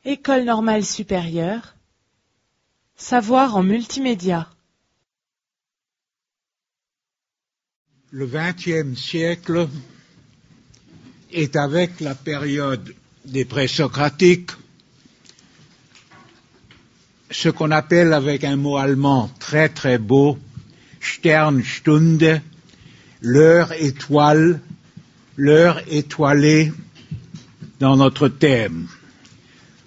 École normale supérieure. Savoir en multimédia. Le XXe siècle est, avec la période des présocratiques, ce qu'on appelle avec un mot allemand très très beau, Sternstunde, l'heure étoile, l'heure étoilée dans notre thème,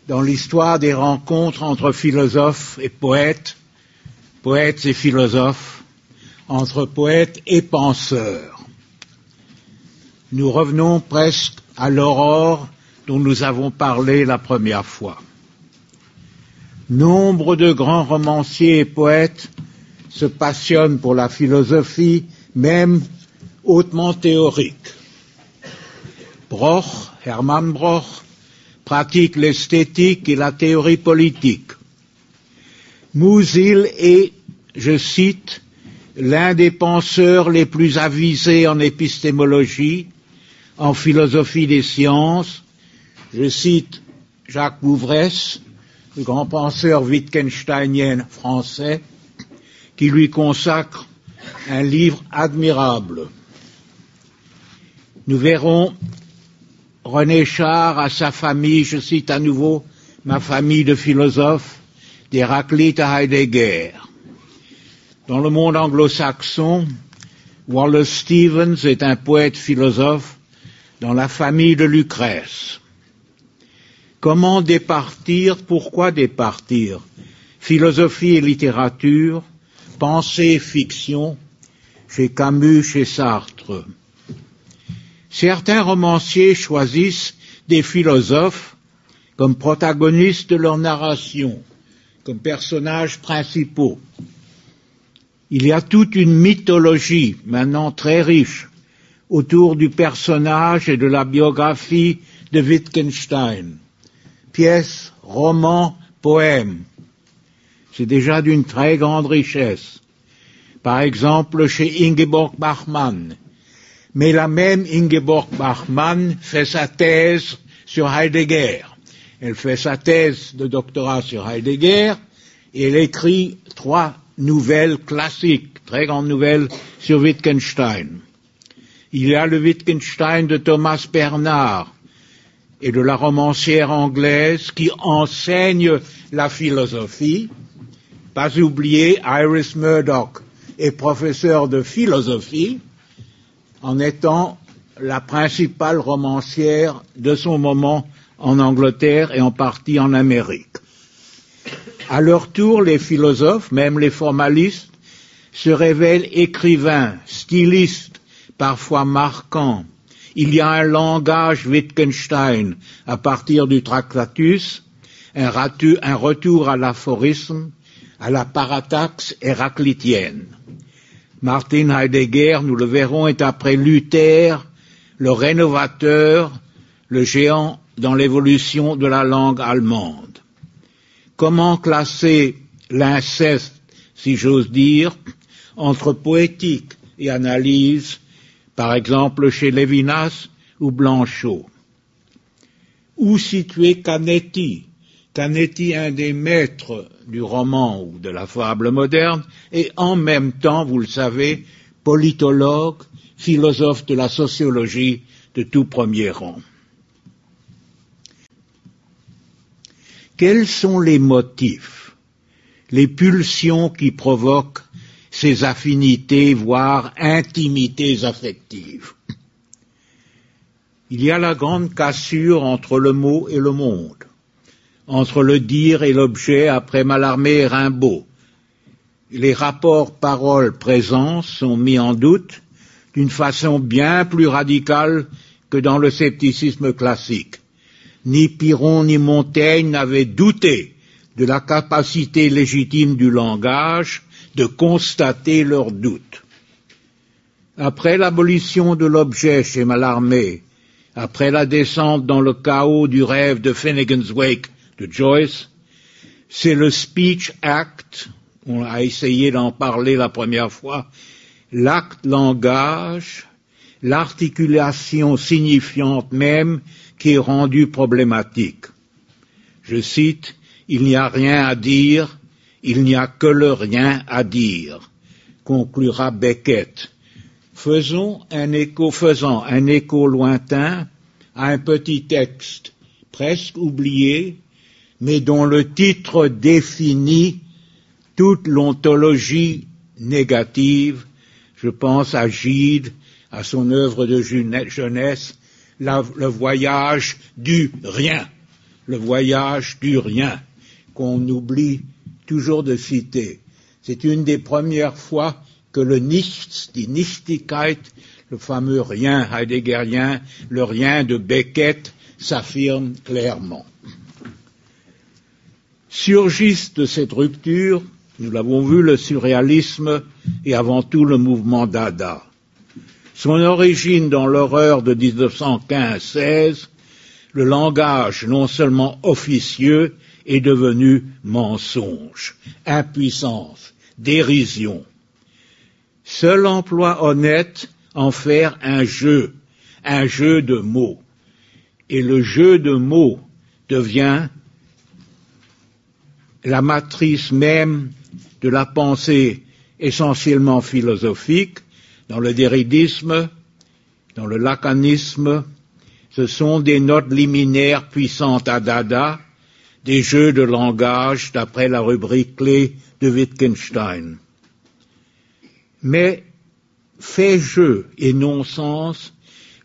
dans l'histoire des rencontres entre philosophes et poètes, poètes et philosophes, entre poètes et penseurs. Nous revenons presque à l'aurore dont nous avons parlé la première fois. Nombre de grands romanciers et poètes se passionnent pour la philosophie, même hautement théorique. Bloch, Hermann Bloch, pratique l'esthétique et la théorie politique. Musil est, je cite, l'un des penseurs les plus avisés en épistémologie, en philosophie des sciences. Je cite Jacques Bouvresse, le grand penseur wittgensteinien français, qui lui consacre un livre admirable. Nous verrons René Char à sa famille, je cite à nouveau ma famille de philosophes, d'Héraclite à Heidegger. Dans le monde anglo-saxon, Wallace Stevens est un poète philosophe dans la famille de Lucrèce. Comment départir? Pourquoi départir? Philosophie et littérature, pensée et fiction, chez Camus, chez Sartre. Certains romanciers choisissent des philosophes comme protagonistes de leur narration, comme personnages principaux. Il y a toute une mythologie, maintenant très riche, autour du personnage et de la biographie de Wittgenstein. Pièces, romans, poèmes. C'est déjà d'une très grande richesse. Par exemple, chez Ingeborg Bachmann. Mais la même Ingeborg Bachmann fait sa thèse sur Heidegger. Elle fait sa thèse de doctorat sur Heidegger et elle écrit 3 nouvelles classiques, très grandes nouvelles sur Wittgenstein. Il y a le Wittgenstein de Thomas Bernard et de la romancière anglaise qui enseigne la philosophie. Pas oublier, Iris Murdoch est professeure de philosophie en étant la principale romancière de son moment en Angleterre et en partie en Amérique. À leur tour, les philosophes, même les formalistes, se révèlent écrivains, stylistes, parfois marquants. Il y a un langage Wittgenstein à partir du Tractatus, un retour à l'aphorisme, à la parataxe héraclitienne. Martin Heidegger, nous le verrons, est après Luther, le rénovateur, le géant dans l'évolution de la langue allemande. Comment classer l'inceste, si j'ose dire, entre poétique et analyse, par exemple chez Lévinas ou Blanchot? Où situer Canetti? Canetti, un des maîtres du roman ou de la fable moderne, et en même temps, vous le savez, politologue, philosophe de la sociologie de tout premier rang. Quels sont les motifs, les pulsions qui provoquent ces affinités, voire intimités affectives? Il y a la grande cassure entre le mot et le monde, entre le dire et l'objet après Mallarmé et Rimbaud. Les rapports parole-présence sont mis en doute d'une façon bien plus radicale que dans le scepticisme classique. Ni Pyrrhon ni Montaigne n'avaient douté de la capacité légitime du langage de constater leurs doutes. Après l'abolition de l'objet chez Mallarmé, après la descente dans le chaos du rêve de Finnegan's Wake de Joyce, c'est le speech act, on a essayé d'en parler la première fois, l'acte langage, l'articulation signifiante même qui est rendue problématique. Je cite, « Il n'y a rien à dire, il n'y a que le rien à dire », conclura Beckett. Faisant un écho lointain à un petit texte presque oublié, mais dont le titre définit toute l'ontologie négative. Je pense à Gide, à son œuvre de jeunesse, le voyage du rien, qu'on oublie toujours de citer. C'est une des premières fois que le Nichts, die Nichtigkeit, le fameux rien heideggerien, le rien de Beckett, s'affirme clairement. Surgissent de cette rupture, nous l'avons vu, le surréalisme et avant tout le mouvement Dada. Son origine dans l'horreur de 1915-16, le langage non seulement officieux est devenu mensonge, impuissance, dérision. Seul emploi honnête en faire un jeu de mots. Et le jeu de mots devient la matrice même de la pensée essentiellement philosophique. Dans le déridisme, dans le lacanisme, ce sont des notes liminaires puissantes à Dada, des jeux de langage d'après la rubrique clé de Wittgenstein. Mais, fait jeu et non-sens,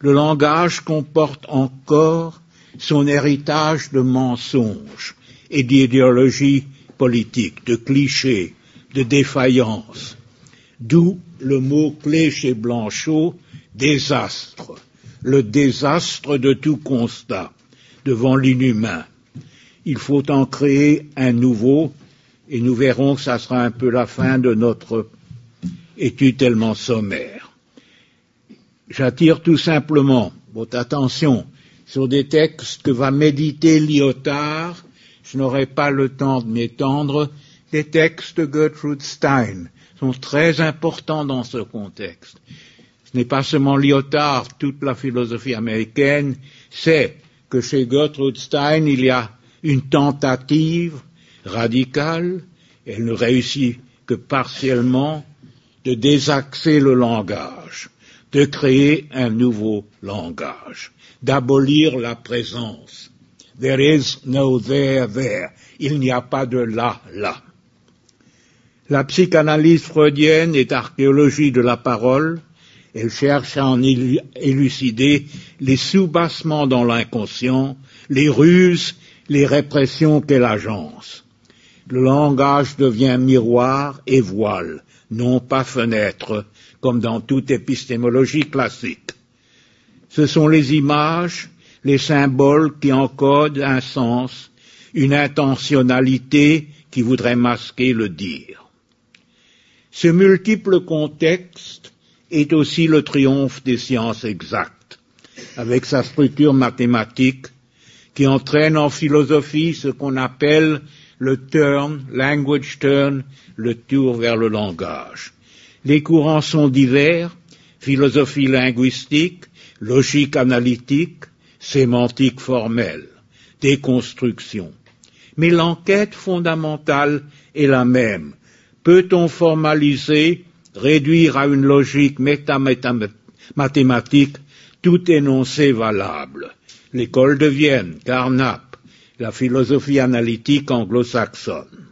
le langage comporte encore son héritage de mensonges et d'idéologie politique, de clichés, de défaillances. D'où le mot-clé chez Blanchot, désastre, le désastre de tout constat devant l'inhumain. Il faut en créer un nouveau, et nous verrons que ça sera un peu la fin de notre étude tellement sommaire. J'attire tout simplement votre attention sur des textes que va méditer Lyotard. Je n'aurai pas le temps de m'étendre. Les textes de Gertrude Stein sont très importants dans ce contexte. Ce n'est pas seulement Lyotard, toute la philosophie américaine sait que chez Gertrude Stein, il y a une tentative radicale, elle ne réussit que partiellement, de désaxer le langage, de créer un nouveau langage, d'abolir la présence. There is no there. Il n'y a pas de là. La psychanalyse freudienne est archéologie de la parole. Elle cherche à en élucider les soubassements dans l'inconscient, les ruses, les répressions qu'elle agence. Le langage devient miroir et voile, non pas fenêtre, comme dans toute épistémologie classique. Ce sont les images, les symboles qui encodent un sens, une intentionnalité qui voudrait masquer le dire. Ce multiple contexte est aussi le triomphe des sciences exactes, avec sa structure mathématique qui entraîne en philosophie ce qu'on appelle le language turn, le tour vers le langage. Les courants sont divers, philosophie linguistique, logique analytique, sémantique formelle, déconstruction. Mais l'enquête fondamentale est la même. Peut-on formaliser, réduire à une logique mathématique tout énoncé valable? L'école de Vienne, Carnap, la philosophie analytique anglo-saxonne.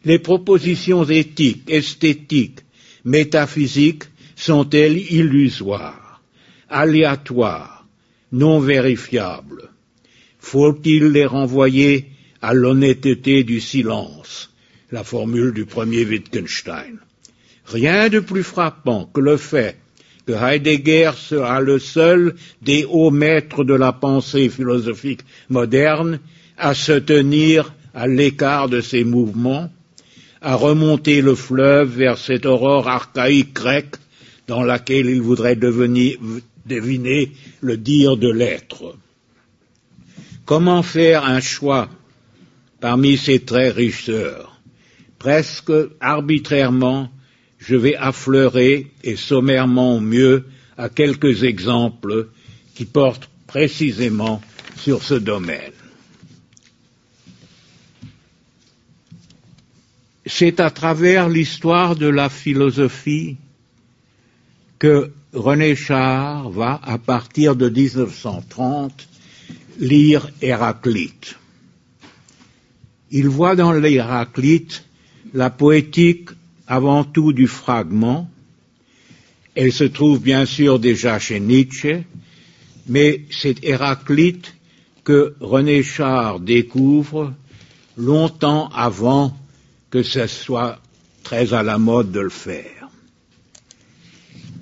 Les propositions éthiques, esthétiques, métaphysiques sont-elles illusoires, aléatoires, non vérifiables? Faut-il les renvoyer à l'honnêteté du silence, la formule du premier Wittgenstein? Rien de plus frappant que le fait que Heidegger sera le seul des hauts maîtres de la pensée philosophique moderne à se tenir à l'écart de ces mouvements, à remonter le fleuve vers cette aurore archaïque grecque dans laquelle il voudrait deviner le dire de l'être. Comment faire un choix parmi ces traits richeurs? Presque arbitrairement, je vais affleurer, et sommairement au mieux, à quelques exemples qui portent précisément sur ce domaine. c'est à travers l'histoire de la philosophie que René Char va, à partir de 1930, lire Héraclite. Il voit dans l'Héraclite la poétique avant tout du fragment. Elle se trouve bien sûr déjà chez Nietzsche, mais c'est Héraclite que René Char découvre longtemps avant que ce soit très à la mode de le faire.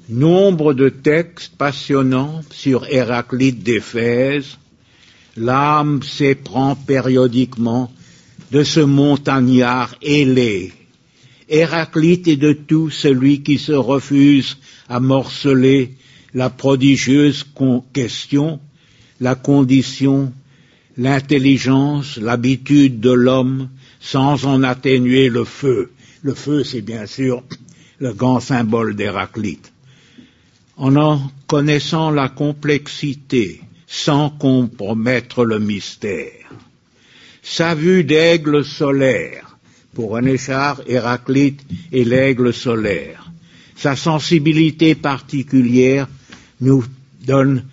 Nombre de textes passionnants sur Héraclite d'Éphèse, l'âme s'éprend périodiquement de ce montagnard ailé. Héraclite est de tout celui qui se refuse à morceler la prodigieuse question, la condition, l'intelligence, l'habitude de l'homme, sans en atténuer le feu. Le feu, c'est bien sûr le grand symbole d'Héraclite. En connaissant la complexité, sans compromettre le mystère. Sa vue d'aigle solaire, pour René Char, Héraclite est l'aigle solaire. Sa sensibilité particulière nous donne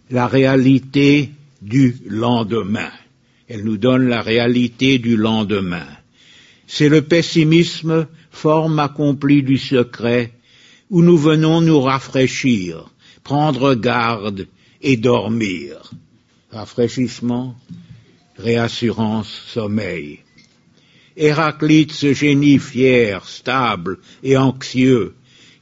la réalité du lendemain. Elle nous donne la réalité du lendemain. C'est le pessimisme, forme accomplie du secret, où nous venons nous rafraîchir, prendre garde et dormir. Rafraîchissement, réassurance, sommeil. Héraclite, ce génie fier, stable et anxieux,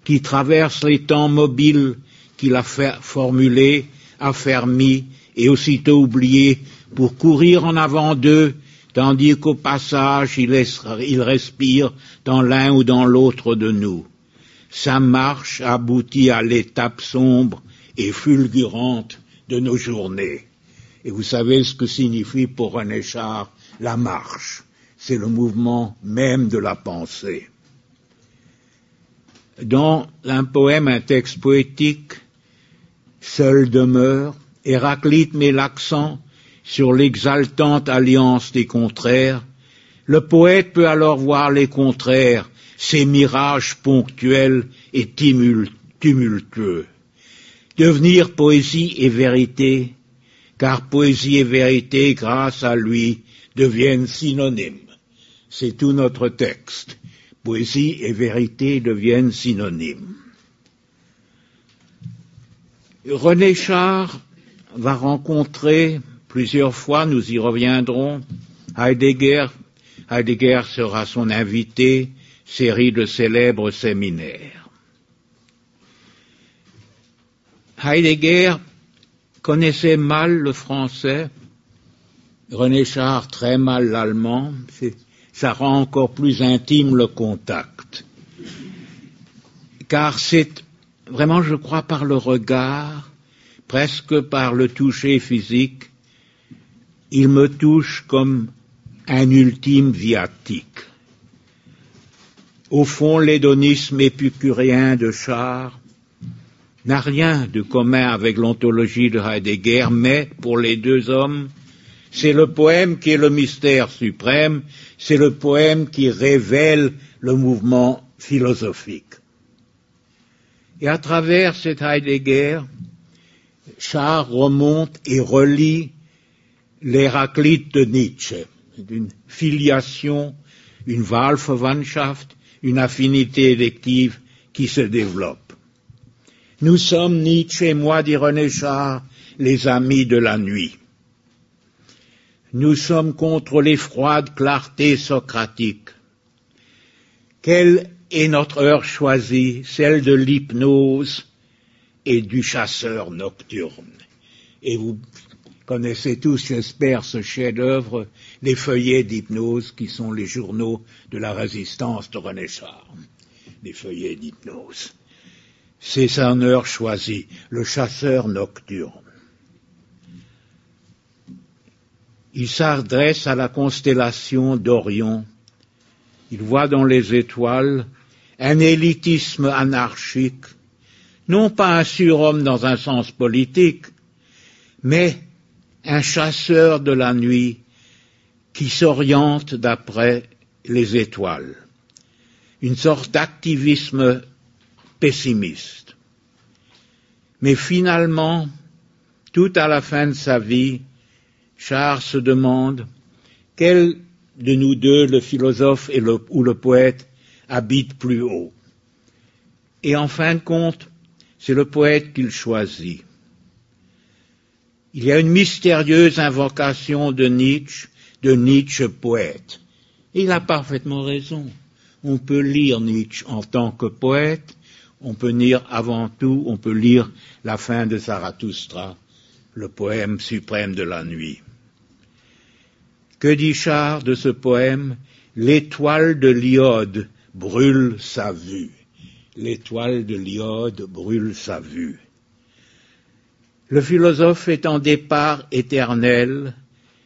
qui traverse les temps mobiles qu'il a formulés, affermis et aussitôt oubliés pour courir en avant d'eux, tandis qu'au passage il respire dans l'un ou dans l'autre de nous. Sa marche aboutit à l'étape sombre et fulgurante de nos journées. Et vous savez ce que signifie pour René Char la marche. C'est le mouvement même de la pensée. Dans un poème, un texte poétique, Seul demeure, Héraclite met l'accent sur l'exaltante alliance des contraires. Le poète peut alors voir les contraires, ces mirages ponctuels et tumultueux. Devenir poésie et vérité, car poésie et vérité, grâce à lui, deviennent synonymes. C'est tout notre texte. Poésie et vérité deviennent synonymes. René Char va rencontrer plusieurs fois, nous y reviendrons, Heidegger. Heidegger sera son invité, série de célèbres séminaires. Heidegger connaissait mal le français, René Char très mal l'allemand, ça rend encore plus intime le contact. Car c'est vraiment, je crois, par le regard, presque par le toucher physique, il me touche comme un ultime viatique. Au fond, l'hédonisme épicurien de Char n'a rien de commun avec l'ontologie de Heidegger, mais pour les deux hommes, c'est le poème qui est le mystère suprême, c'est le poème qui révèle le mouvement philosophique. Et à travers cet Heidegger, Char remonte et relie l'Héraclite de Nietzsche, d'une filiation, une Wahlverwandtschaft, une affinité élective qui se développe. Nous sommes, Nietzsche et moi, dit René Char, les amis de la nuit. Nous sommes contre les froides clartés socratiques. Quelle est notre heure choisie, celle de l'hypnose et du chasseur nocturne? Et vous connaissez tous, j'espère, ce chef-d'œuvre, les feuillets d'hypnose qui sont les journaux de la résistance de René Char. Les feuillets d'hypnose. C'est son heure choisie, le chasseur nocturne. Il s'adresse à la constellation d'Orion. Il voit dans les étoiles un élitisme anarchique, non pas un surhomme dans un sens politique, mais un chasseur de la nuit qui s'oriente d'après les étoiles. une sorte d'activisme pessimiste. Mais finalement, tout à la fin de sa vie, Charles se demande quel de nous deux, le philosophe ou le poète, habite plus haut. Et en fin de compte, c'est le poète qu'il choisit. Il y a une mystérieuse invocation de Nietzsche poète. Et il a parfaitement raison. On peut lire Nietzsche en tant que poète, on peut lire avant tout, on peut lire la fin de Zarathustra, le poème suprême de la nuit. Que dit Charles de ce poème? L'étoile de l'Iode brûle sa vue. L'étoile de l'Iode brûle sa vue. Le philosophe est en départ éternel,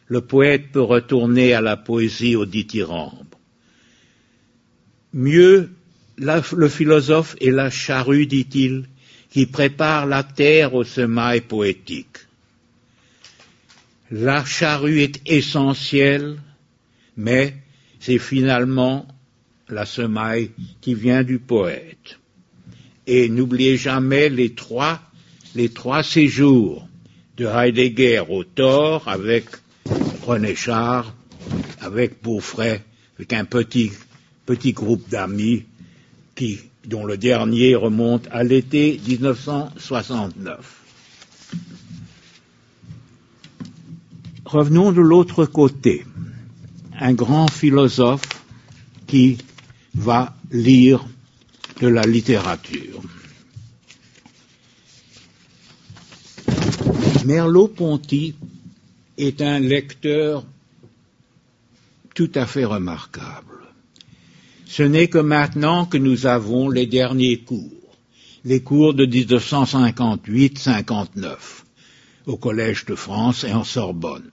le poète peut retourner à la poésie au dithyrambe. Mieux, le philosophe est la charrue, dit-il, qui prépare la terre au semail poétique. La charrue est essentielle, mais c'est finalement la semaille qui vient du poète. Et n'oubliez jamais les trois séjours de Heidegger au Thor avec René Char, avec Beaufray, avec un petit groupe d'amis dont le dernier remonte à l'été 1969. Revenons de l'autre côté. Un grand philosophe qui va lire de la littérature. Merleau-Ponty est un lecteur tout à fait remarquable. Ce n'est que maintenant que nous avons les derniers cours, les cours de 1958-59, au Collège de France et en Sorbonne.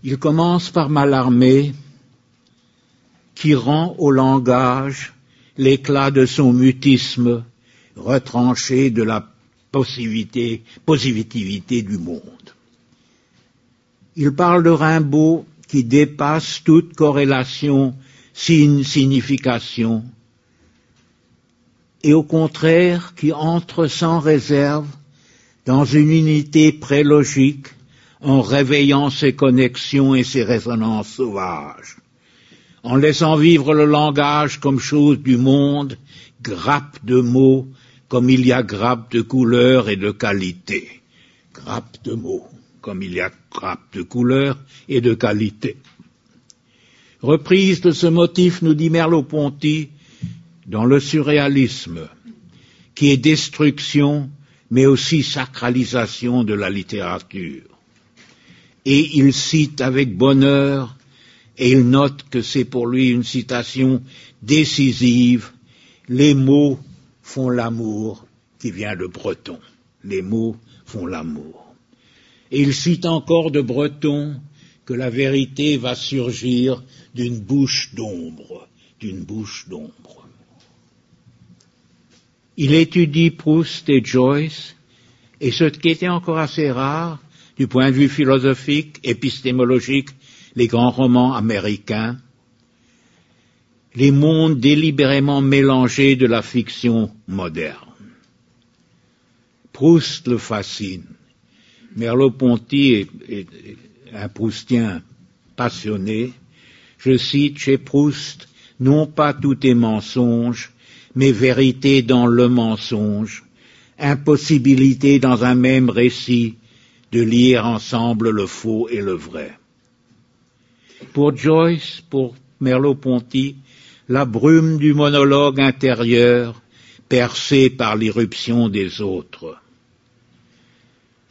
Il commence par Mallarmé, qui rend au langage l'éclat de son mutisme retranché de la positivité du monde. Il parle de Rimbaud qui dépasse toute corrélation, signification, et au contraire qui entre sans réserve dans une unité prélogique en réveillant ses connexions et ses résonances sauvages, en laissant vivre le langage comme chose du monde, grappe de mots, comme il y a grappe de couleurs et de qualité. Grappe de mots, comme il y a grappe de couleurs et de qualité. Reprise de ce motif, nous dit Merleau-Ponty, dans le surréalisme, qui est destruction, mais aussi sacralisation de la littérature. Et il cite avec bonheur, et il note que c'est pour lui une citation décisive, les mots font l'amour, qui vient de Breton. Les mots font l'amour. Et il cite encore de Breton que la vérité va surgir d'une bouche d'ombre, d'une bouche d'ombre. Il étudie Proust et Joyce, et ce qui était encore assez rare, du point de vue philosophique, épistémologique, les grands romans américains, les mondes délibérément mélangés de la fiction moderne. Proust le fascine. Merleau-Ponty est un proustien passionné. Je cite chez Proust, non pas tout est mensonge, mais vérité dans le mensonge, impossibilité dans un même récit de lier ensemble le faux et le vrai. Pour Joyce, pour Merleau-Ponty, la brume du monologue intérieur, percée par l'irruption des autres.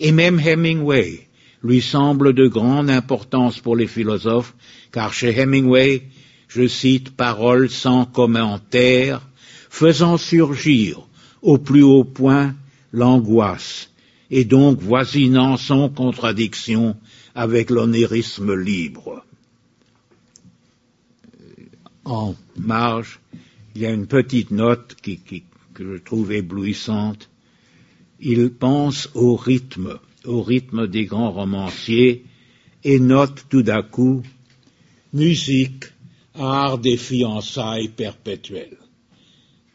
Et même Hemingway lui semble de grande importance pour les philosophes, car chez Hemingway, je cite, paroles sans commentaire, faisant surgir au plus haut point l'angoisse, et donc voisinant sans contradiction avec l'onirisme libre. En marge, il y a une petite note que je trouve éblouissante. Il pense au rythme des grands romanciers, et note tout d'un coup, musique art des fiançailles perpétuelles.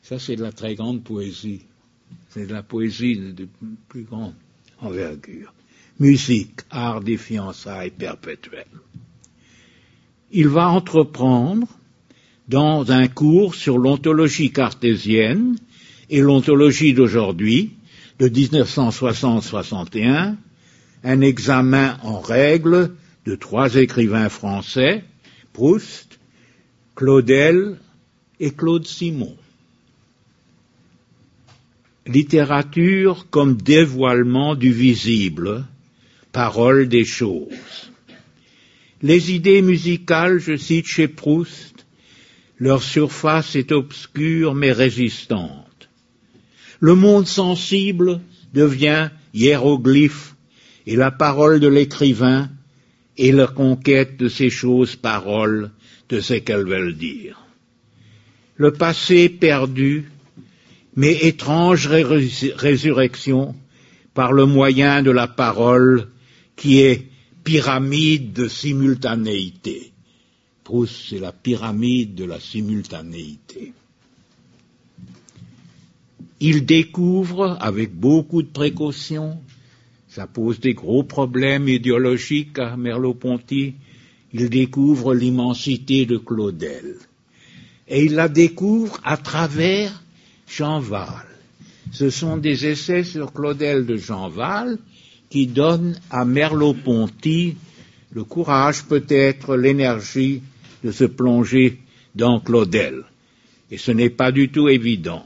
Ça, c'est de la très grande poésie. C'est de la poésie de plus grande envergure. Musique, art des fiançailles perpétuelles. Il va entreprendre, dans un cours sur l'ontologie cartésienne et l'ontologie d'aujourd'hui, de 1960-61, un examen en règle de 3 écrivains français, Proust, Claudel et Claude Simon. Littérature comme dévoilement du visible, parole des choses. Les idées musicales, je cite chez Proust, leur surface est obscure mais résistante. Le monde sensible devient hiéroglyphe et la parole de l'écrivain est la conquête de ces choses paroles, de ce qu'elles veulent dire. Le passé perdu, mais étrange résurrection par le moyen de la parole qui est pyramide de simultanéité. Proust, c'est la pyramide de la simultanéité. Il découvre, avec beaucoup de précaution, ça pose des gros problèmes idéologiques à Merleau-Ponty, il découvre l'immensité de Claudel. Et il la découvre à travers Jean Wahl. Ce sont des essais sur Claudel de Jean Wahl qui donnent à Merleau-Ponty le courage, peut-être l'énergie de se plonger dans Claudel. Et ce n'est pas du tout évident.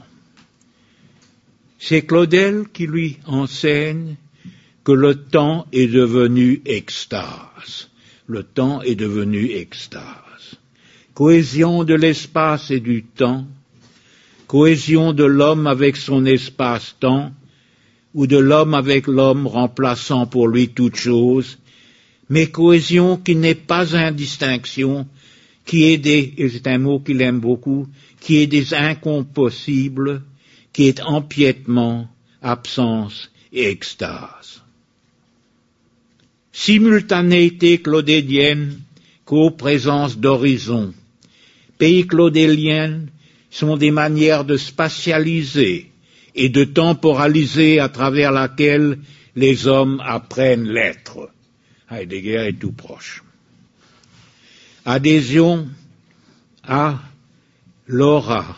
C'est Claudel qui lui enseigne que le temps est devenu extase. Le temps est devenu extase. Cohésion de l'espace et du temps, cohésion de l'homme avec son espace-temps, ou de l'homme avec l'homme remplaçant pour lui toute chose, mais cohésion qui n'est pas indistinction, qui est des, et c'est un mot qu'il aime beaucoup, qui est des incompossibles, qui est empiètement, absence et extase. Simultanéité claudélienne, co-présence d'horizon. Pays claudélien sont des manières de spatialiser et de temporaliser à travers laquelle les hommes apprennent l'être. Heidegger est tout proche. Adhésion à l'aura,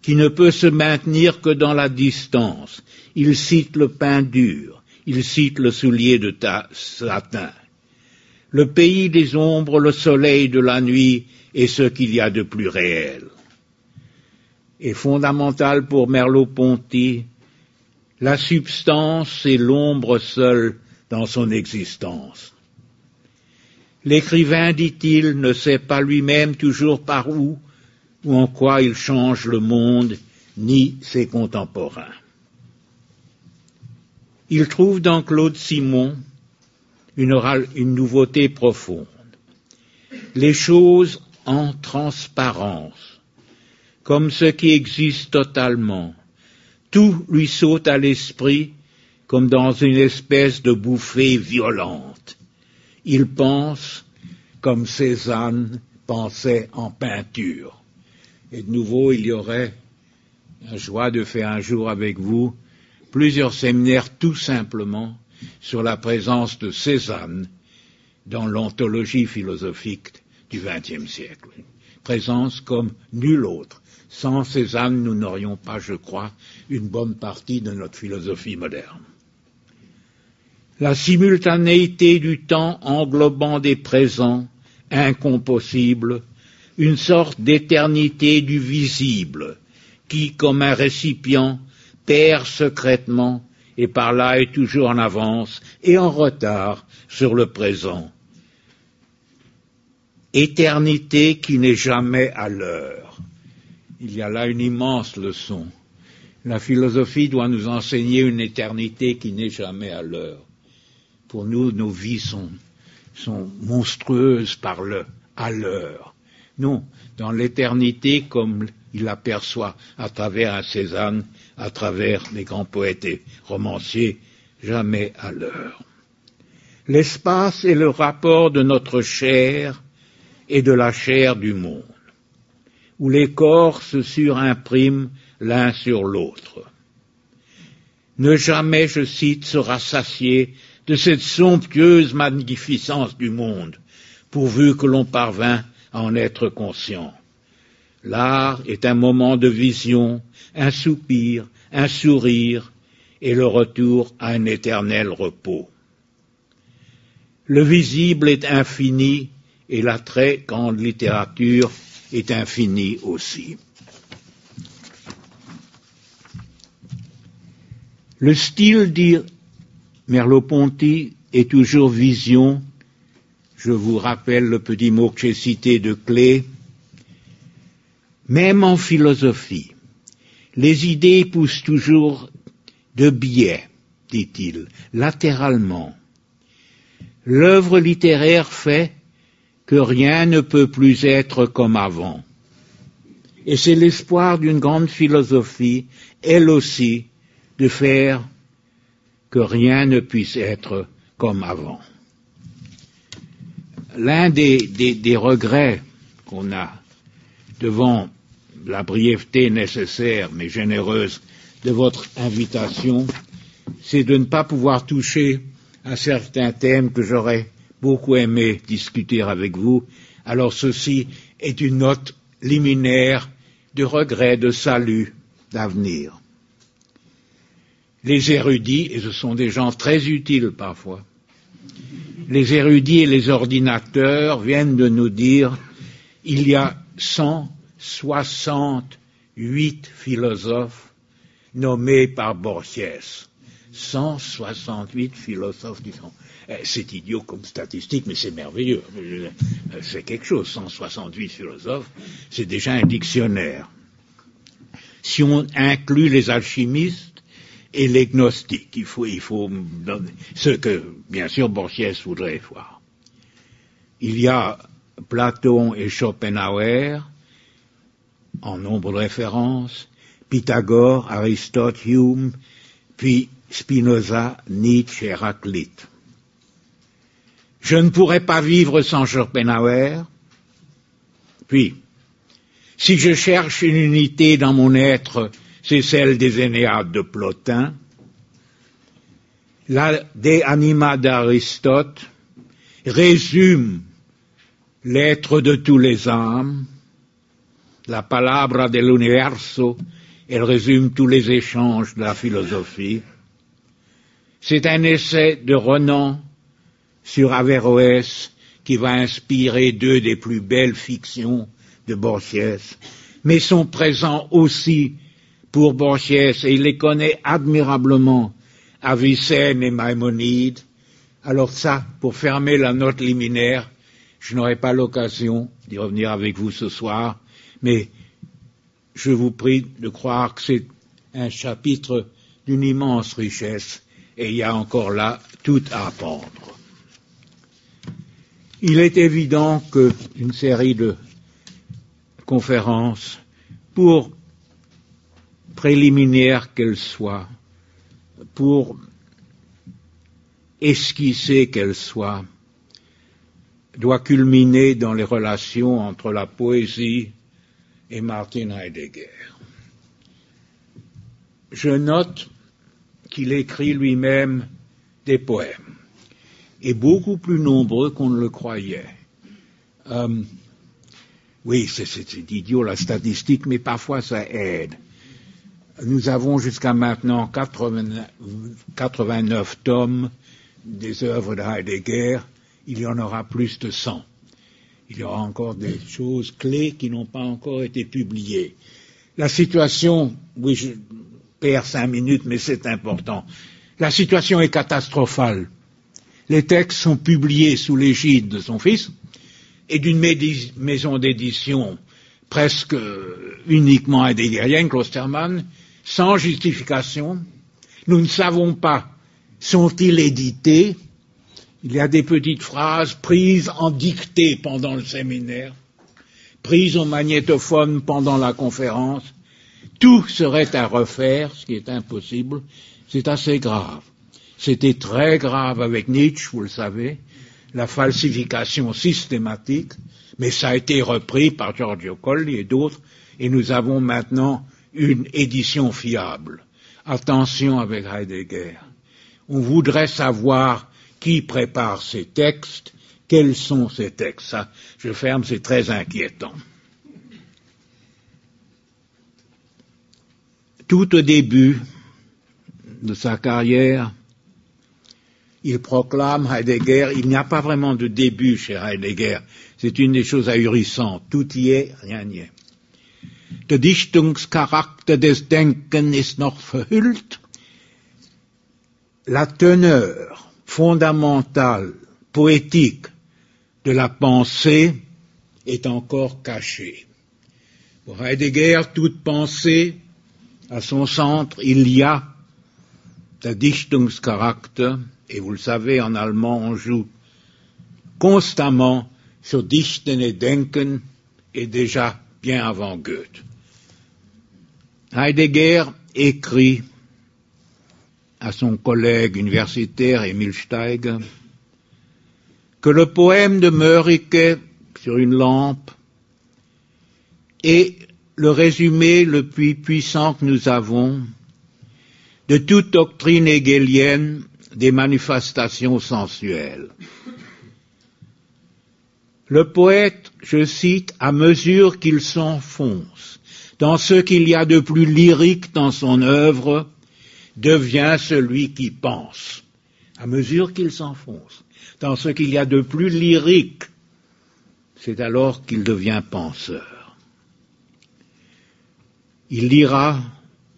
qui ne peut se maintenir que dans la distance. Il cite le pain dur, il cite le soulier de satin. Le pays des ombres, le soleil de la nuit est ce qu'il y a de plus réel. Et fondamental pour Merleau-Ponty, la substance est l'ombre seule dans son existence. L'écrivain, dit-il, ne sait pas lui-même toujours par où ou en quoi il change le monde, ni ses contemporains. Il trouve dans Claude Simon une nouveauté profonde. Les choses en transparence, comme ce qui existe totalement. Tout lui saute à l'esprit comme dans une espèce de bouffée violente. Il pense comme Cézanne pensait en peinture. Et de nouveau, il y aurait la joie de faire un jour avec vous plusieurs séminaires tout simplement sur la présence de Cézanne dans l'ontologie philosophique du XXe siècle. Présence comme nulle autre. Sans Cézanne, nous n'aurions pas, je crois, une bonne partie de notre philosophie moderne. La simultanéité du temps englobant des présents incompossibles, une sorte d'éternité du visible, qui, comme un récipient, perd secrètement et par là est toujours en avance et en retard sur le présent. Éternité qui n'est jamais à l'heure. Il y a là une immense leçon. La philosophie doit nous enseigner une éternité qui n'est jamais à l'heure. Pour nous, nos vies sont monstrueuses par le à l'heure. Non, dans l'éternité, comme il l'aperçoit à travers un Cézanne, à travers les grands poètes et romanciers, jamais à l'heure. L'espace est le rapport de notre chair et de la chair du monde, où les corps se surimpriment l'un sur l'autre. Ne jamais, je cite, se rassasier de cette somptueuse magnificence du monde, pourvu que l'on parvint à en être conscient. L'art est un moment de vision, un soupir, un sourire, et le retour à un éternel repos. Le visible est infini, et la très grande littérature est infinie aussi. Le style, dit Merleau-Ponty, est toujours vision. Je vous rappelle le petit mot que j'ai cité de Clé. Même en philosophie, les idées poussent toujours de biais, dit-il, latéralement. L'œuvre littéraire fait que rien ne peut plus être comme avant. Et c'est l'espoir d'une grande philosophie, elle aussi, de faire que rien ne puisse être comme avant. L'un des regrets qu'on a devant la brièveté nécessaire mais généreuse de votre invitation, c'est de ne pas pouvoir toucher à certains thèmes que j'aurais beaucoup aimé discuter avec vous. Alors ceci est une note liminaire de regret, de salut, d'avenir. Les érudits, et ce sont des gens très utiles parfois, les érudits et les ordinateurs viennent de nous dire il y a 168 philosophes nommés par Borges. 168 philosophes différents. C'est idiot comme statistique, mais c'est merveilleux. C'est quelque chose, 168 philosophes, c'est déjà un dictionnaire. Si on inclut les alchimistes et les gnostiques, il faut ce que, bien sûr, Borges voudrait voir. Il y a Platon et Schopenhauer, en nombre de références, Pythagore, Aristote, Hume, puis Spinoza, Nietzsche, Héraclite. Je ne pourrais pas vivre sans Schopenhauer. Puis, si je cherche une unité dans mon être, c'est celle des Énéades de Plotin. La De Anima d'Aristote résume l'être de tous les âmes. La Palabra del Universo, elle résume tous les échanges de la philosophie. C'est un essai de Renan sur Averroès qui va inspirer deux des plus belles fictions de Borges, mais sont présents aussi pour Borges, et il les connaît admirablement, Avicenne et Maïmonide. Alors ça, pour fermer la note liminaire, je n'aurai pas l'occasion d'y revenir avec vous ce soir, mais je vous prie de croire que c'est un chapitre d'une immense richesse, et il y a encore là tout à apprendre. Il est évident qu'une série de conférences, pour préliminaires qu'elles soient, pour esquisser qu'elles soient, doit culminer dans les relations entre la poésie et Martin Heidegger. Je note qu'il écrit lui-même des poèmes, et beaucoup plus nombreux qu'on ne le croyait. Oui, c'est idiot la statistique, mais parfois ça aide. Nous avons jusqu'à maintenant 89 tomes des œuvres de Heidegger, il y en aura plus de 100. Il y aura encore des choses clés qui n'ont pas encore été publiées. La situation, oui, je perds 5 minutes, mais c'est important. La situation est catastrophale. Les textes sont publiés sous l'égide de son fils et d'une maison d'édition presque uniquement heideggerienne, Klostermann, sans justification. Nous ne savons pas, sont-ils édités? Il y a des petites phrases prises en dictée pendant le séminaire, prises au magnétophone pendant la conférence. Tout serait à refaire, ce qui est impossible. C'est assez grave. C'était très grave avec Nietzsche, vous le savez. la falsification systématique, mais ça a été repris par Giorgio Colli et d'autres, et nous avons maintenant une édition fiable. Attention avec Heidegger. On voudrait savoir qui prépare ces textes, quels sont ces textes. Ça, je ferme, c'est très inquiétant. Tout au début de sa carrière, il proclame Heidegger, il n'y a pas vraiment de début chez Heidegger, c'est une des choses ahurissantes, tout y est, rien n'y est. Der Dichtungscharakter des Denkens ist noch verhüllt. La teneur fondamentale, poétique de la pensée est encore cachée. Pour Heidegger, toute pensée, à son centre, il y a der Dichtungscharakter, et vous le savez, en allemand, on joue constamment sur Dichten et Denken, et déjà bien avant Goethe. Heidegger écrit à son collègue universitaire Emil Steiger que le poème de Mörike sur une lampe est le résumé le plus puissant que nous avons de toute doctrine hegelienne des manifestations sensuelles. Le poète, je cite, à mesure qu'il s'enfonce dans ce qu'il y a de plus lyrique dans son œuvre, devient celui qui pense. À mesure qu'il s'enfonce dans ce qu'il y a de plus lyrique, c'est alors qu'il devient penseur. Il lira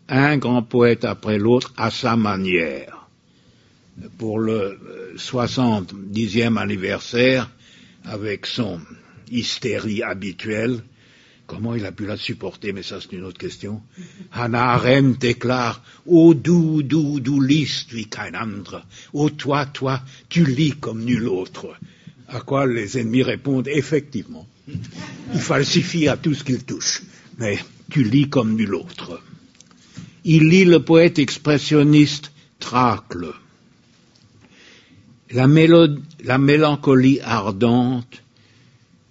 un grand poète après l'autre à sa manière. Pour le 70e anniversaire, avec son hystérie habituelle, comment il a pu la supporter, mais ça c'est une autre question, Hannah Arendt déclare « Oh, du liest wie kein anderer. Oh, toi, tu lis comme nul autre. » À quoi les ennemis répondent « Effectivement, il falsifie à tout ce qu'il touche, mais tu lis comme nul autre. » Il lit le poète expressionniste Tracle. La mélancolie ardente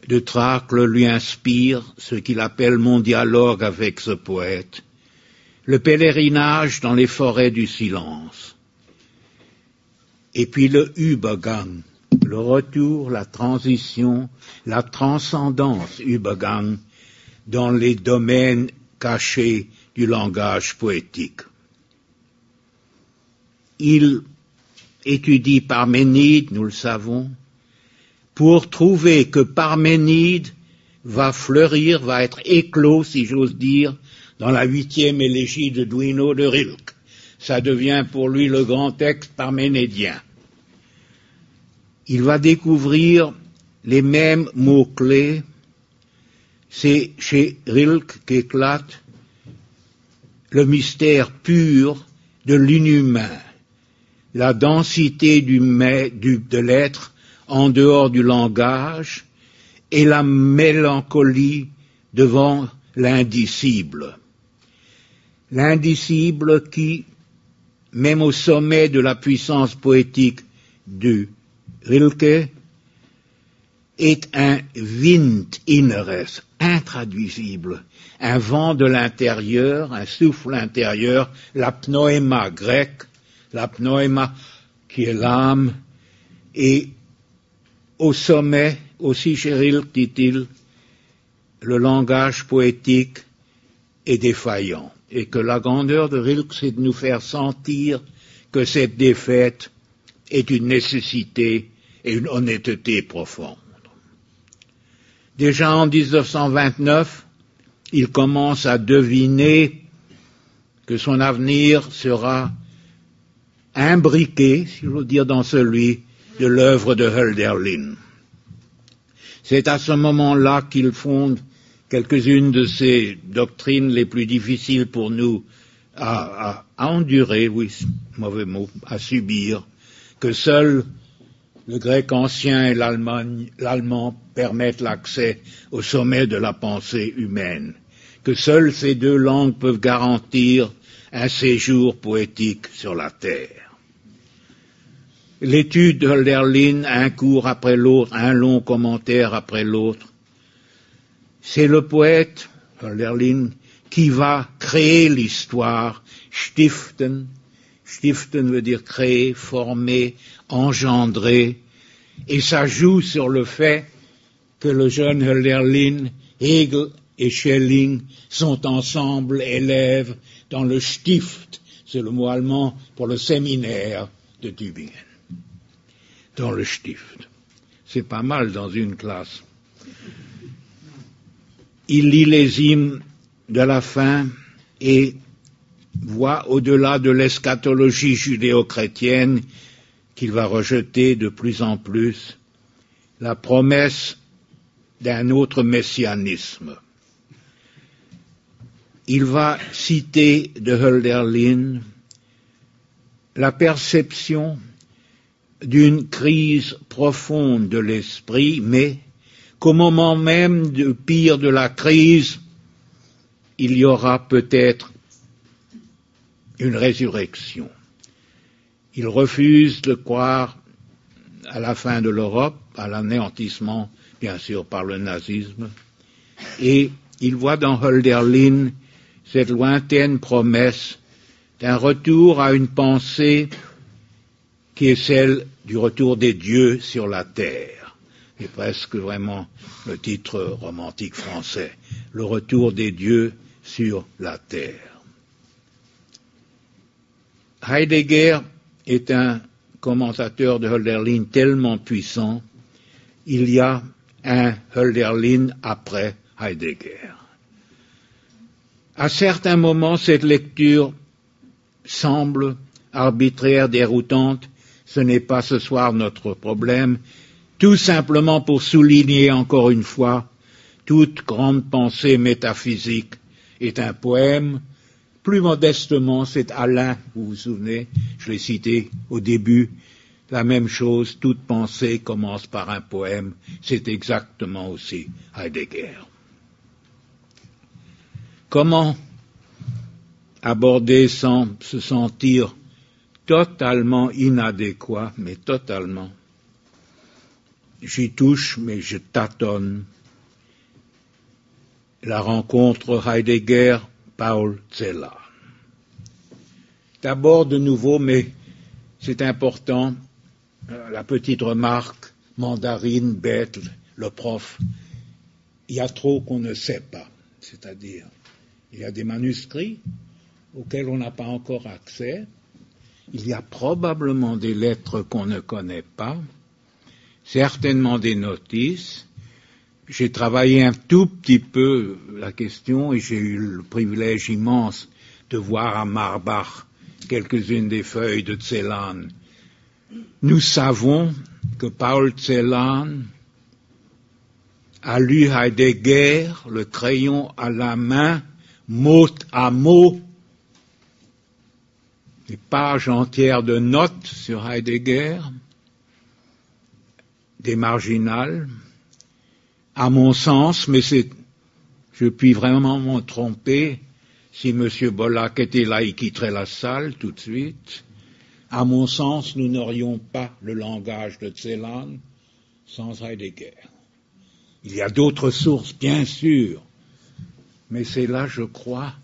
de Tracle lui inspire ce qu'il appelle mon dialogue avec ce poète, le pèlerinage dans les forêts du silence. Et puis le Übergang, le retour, la transition, la transcendance Übergang dans les domaines cachés du langage poétique. Il étudie Parménide, nous le savons, pour trouver que Parménide va fleurir, va être éclos, si j'ose dire, dans la 8e élégie de Duino de Rilke. Ça devient pour lui le grand texte parménédien. Il va découvrir les mêmes mots-clés. C'est chez Rilke qu'éclate le mystère pur de l'inhumain, la densité de l'être en dehors du langage et la mélancolie devant l'indicible. L'indicible qui, même au sommet de la puissance poétique de Rilke, est un Wind inneres, intraduisible, un vent de l'intérieur, un souffle intérieur, la pneuma grecque, la pneuma qui est l'âme, et au sommet, aussi chez Rilke, dit-il, le langage poétique est défaillant, et que la grandeur de Rilke, c'est de nous faire sentir que cette défaite est une nécessité et une honnêteté profonde. Déjà en 1929, il commence à deviner que son avenir sera imbriqué, si j'ose dire, dans celui de l'œuvre de Hölderlin. C'est à ce moment-là qu'il fonde quelques-unes de ces doctrines les plus difficiles pour nous à endurer, oui, mauvais mot, à subir, que seul le grec ancien et l'allemand permettent l'accès au sommet de la pensée humaine, que seules ces deux langues peuvent garantir un séjour poétique sur la terre. l'étude de Hölderlin, un cours après l'autre, un long commentaire après l'autre. C'est le poète, Hölderlin, qui va créer l'histoire, stiften. Stiften veut dire créer, former, engendrer. Et ça joue sur le fait que le jeune Hölderlin, Hegel et Schelling sont ensemble élèves dans le Stift, c'est le mot allemand pour le séminaire de Tübingen. Dans le Stift. C'est pas mal dans une classe. Il lit les hymnes de la fin et voit au-delà de l'eschatologie judéo-chrétienne qu'il va rejeter de plus en plus la promesse d'un autre messianisme. Il va citer de Hölderlin la perception d'une crise profonde de l'esprit, mais qu'au moment même du pire de la crise, il y aura peut-être une résurrection. Il refuse de croire à la fin de l'Europe, à l'anéantissement, bien sûr, par le nazisme, et il voit dans Hölderlin cette lointaine promesse d'un retour à une pensée qui est celle du retour des dieux sur la terre. C'est presque vraiment le titre romantique français, le retour des dieux sur la terre. Heidegger est un commentateur de Hölderlin tellement puissant, il y a un Hölderlin après Heidegger. À certains moments, cette lecture semble arbitraire, déroutante. Ce n'est pas ce soir notre problème, tout simplement pour souligner encore une fois, toute grande pensée métaphysique est un poème. Plus modestement, c'est Alain, vous vous souvenez, je l'ai cité au début, la même chose, toute pensée commence par un poème, c'est exactement aussi Heidegger. Comment aborder sans se sentir totalement inadéquat, mais totalement. J'y touche, mais je tâtonne. La rencontre Heidegger-Paul Celan. D'abord, de nouveau, mais c'est important, la petite remarque, mandarine, bête, le prof, il y a trop qu'on ne sait pas, c'est-à-dire, il y a des manuscrits auxquels on n'a pas encore accès, il y a probablement des lettres qu'on ne connaît pas, certainement des notices. J'ai travaillé un tout petit peu la question et j'ai eu le privilège immense de voir à Marbach quelques-unes des feuilles de Celan. Nous savons que Paul Celan a lu Heidegger, le crayon à la main, mot à mot, des pages entières de notes sur Heidegger, des marginales, à mon sens, mais je puis vraiment me tromper, si M. Bollack était là, il quitterait la salle tout de suite. À mon sens, nous n'aurions pas le langage de Celan sans Heidegger. Il y a d'autres sources, bien sûr, mais c'est là, je crois,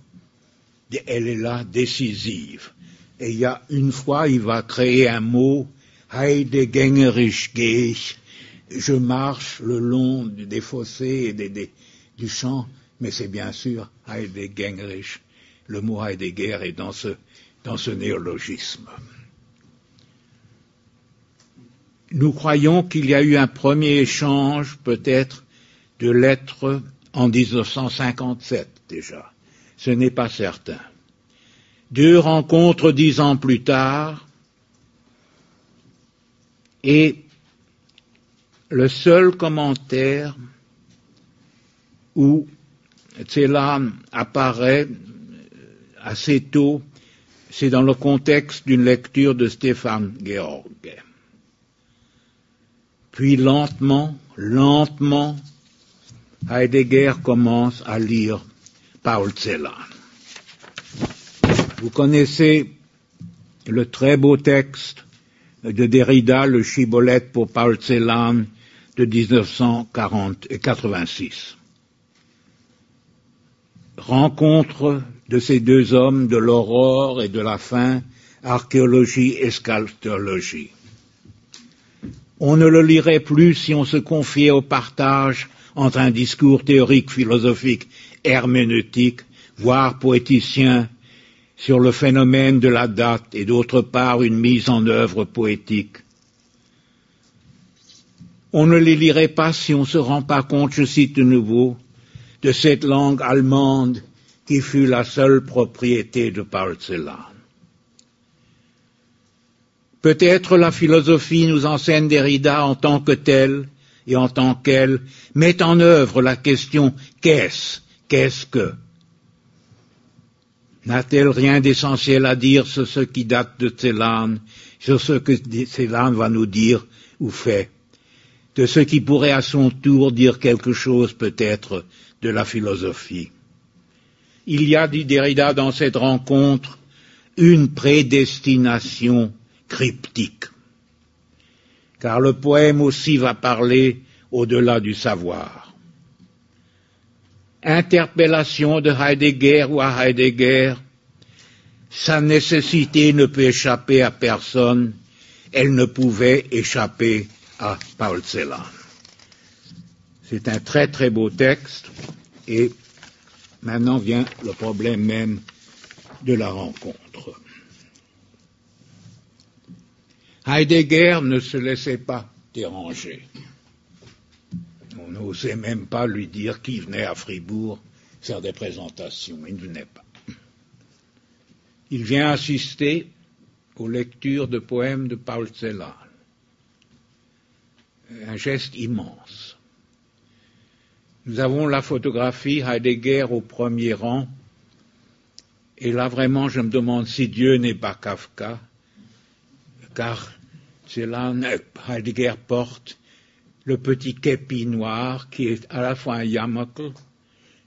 elle est là décisive. Et il y a une fois, il va créer un mot, Heidegengerisch gehe ich, je marche le long des fossés et du champ, mais c'est bien sûr Heidegengerisch. Le mot Heidegger est dans ce néologisme. Nous croyons qu'il y a eu un premier échange, peut-être, de lettres en 1957 déjà. Ce n'est pas certain. 2 rencontres 10 ans plus tard, et le seul commentaire où Celan apparaît assez tôt, c'est dans le contexte d'une lecture de Stefan Georg. Puis lentement, Heidegger commence à lire Paul Celan. Vous connaissez le très beau texte de Derrida, le Shibboleth pour Paul Celan de 1986. Rencontre de ces deux hommes de l'aurore et de la fin, archéologie et sculptologie. On ne le lirait plus si on se confiait au partage entre un discours théorique, philosophique, herméneutique, voire poéticien, sur le phénomène de la date et d'autre part une mise en œuvre poétique. On ne les lirait pas si on ne se rend pas compte, je cite de nouveau, de cette langue allemande qui fut la seule propriété de Paul Celan. Peut-être la philosophie nous enseigne Derrida en tant que telle et en tant qu'elle met en œuvre la question qu'est-ce que? N'a-t-elle rien d'essentiel à dire sur ce qui date de Celan, sur ce que Celan va nous dire ou fait, de ce qui pourrait à son tour dire quelque chose peut-être de la philosophie? Il y a, dit Derrida, dans cette rencontre, une prédestination cryptique, car le poème aussi va parler au-delà du savoir. Interpellation de Heidegger ou à Heidegger, sa nécessité ne peut échapper à personne, elle ne pouvait échapper à Paul Celan. C'est un très très beau texte et maintenant vient le problème même de la rencontre. Heidegger ne se laissait pas déranger. On n'osait même pas lui dire qu'il venait à Fribourg faire des présentations. Il ne venait pas. Il vient assister aux lectures de poèmes de Paul Celan. Un geste immense. Nous avons la photographie Heidegger au premier rang. Et là, vraiment, je me demande si Dieu n'est pas Kafka, car Heidegger porte le petit képi noir qui est à la fois un yarmulke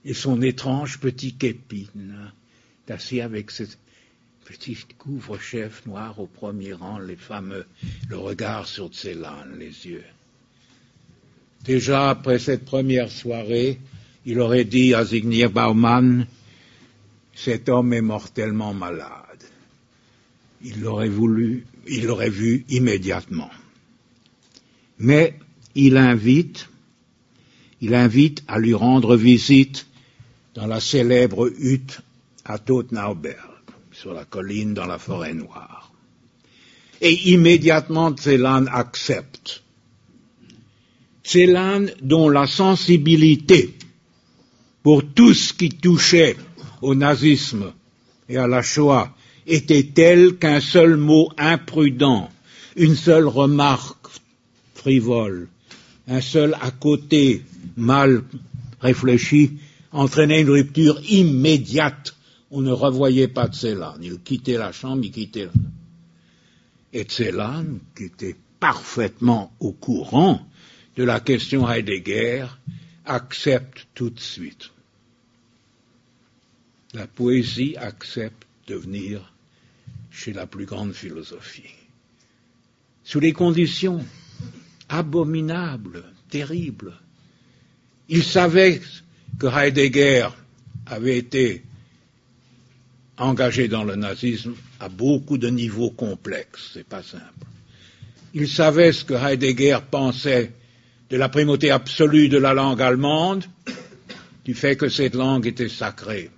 et son étrange petit képi, assis avec ce petit couvre-chef noir au premier rang, les fameux, le regard sur Celan, les yeux. Déjà après cette première soirée, il aurait dit à Zygmunt Bauman, cet homme est mortellement malade. Il l'aurait vu immédiatement. Mais il invite à lui rendre visite dans la célèbre hutte à Todtnauberg, sur la colline dans la forêt noire. Et immédiatement, Celan accepte. Celan, dont la sensibilité pour tout ce qui touchait au nazisme et à la Shoah était telle qu'un seul mot imprudent, une seule remarque frivole, un seul à côté mal réfléchi, entraînait une rupture immédiate. On ne revoyait pas Celan. Il quittait la chambre, il quittait la... Et Celan, qui était parfaitement au courant de la question Heidegger, accepte tout de suite. La poésie accepte de venir chez la plus grande philosophie. Sous des conditions abominable, terrible. Il savait que Heidegger avait été engagé dans le nazisme à beaucoup de niveaux complexes, c'est pas simple. Il savait ce que Heidegger pensait de la primauté absolue de la langue allemande, du fait que cette langue était sacrée.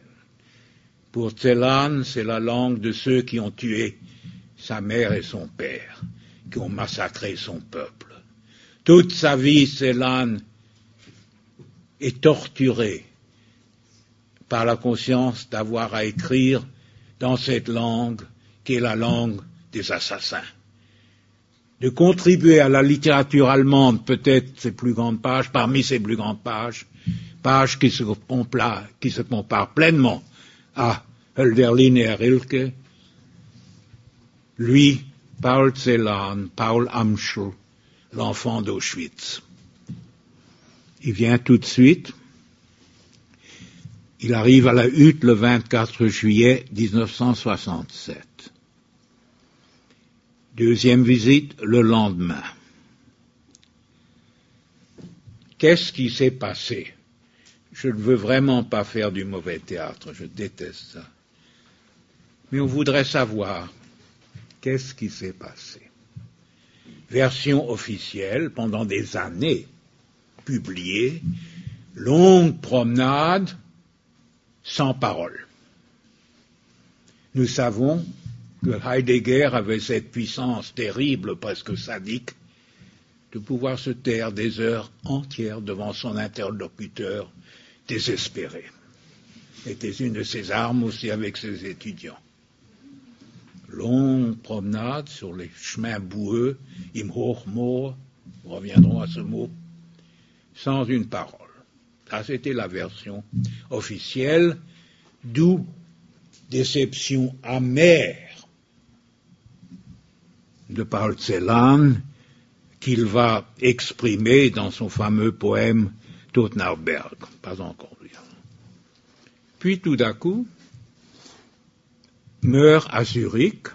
Pour Celan, c'est la langue de ceux qui ont tué sa mère et son père, qui ont massacré son peuple. Toute sa vie, Celan est torturé par la conscience d'avoir à écrire dans cette langue qui est la langue des assassins. De contribuer à la littérature allemande, peut-être ses plus grandes pages, parmi ses plus grandes pages qui se comparent pleinement à Hölderlin et à Rilke, lui, Paul Celan, Paul Amschel, l'enfant d'Auschwitz. Il vient tout de suite. Il arrive à la hutte le 24 juillet 1967. Deuxième visite, le lendemain. Qu'est-ce qui s'est passé? Je ne veux vraiment pas faire du mauvais théâtre, je déteste ça. Mais on voudrait savoir qu'est-ce qui s'est passé. Version officielle, pendant des années, publiée, longue promenade, sans parole. Nous savons que Heidegger avait cette puissance terrible, presque sadique, de pouvoir se taire des heures entières devant son interlocuteur désespéré. C'était une de ses armes aussi avec ses étudiants. Longue promenade sur les chemins boueux, im Hochmoor, nous reviendrons à ce mot, sans une parole. Ça, c'était la version officielle, d'où déception amère de Paul Celan, qu'il va exprimer dans son fameux poème Todtnauberg, pas encore lu. Puis tout d'un coup, meurt à Zurich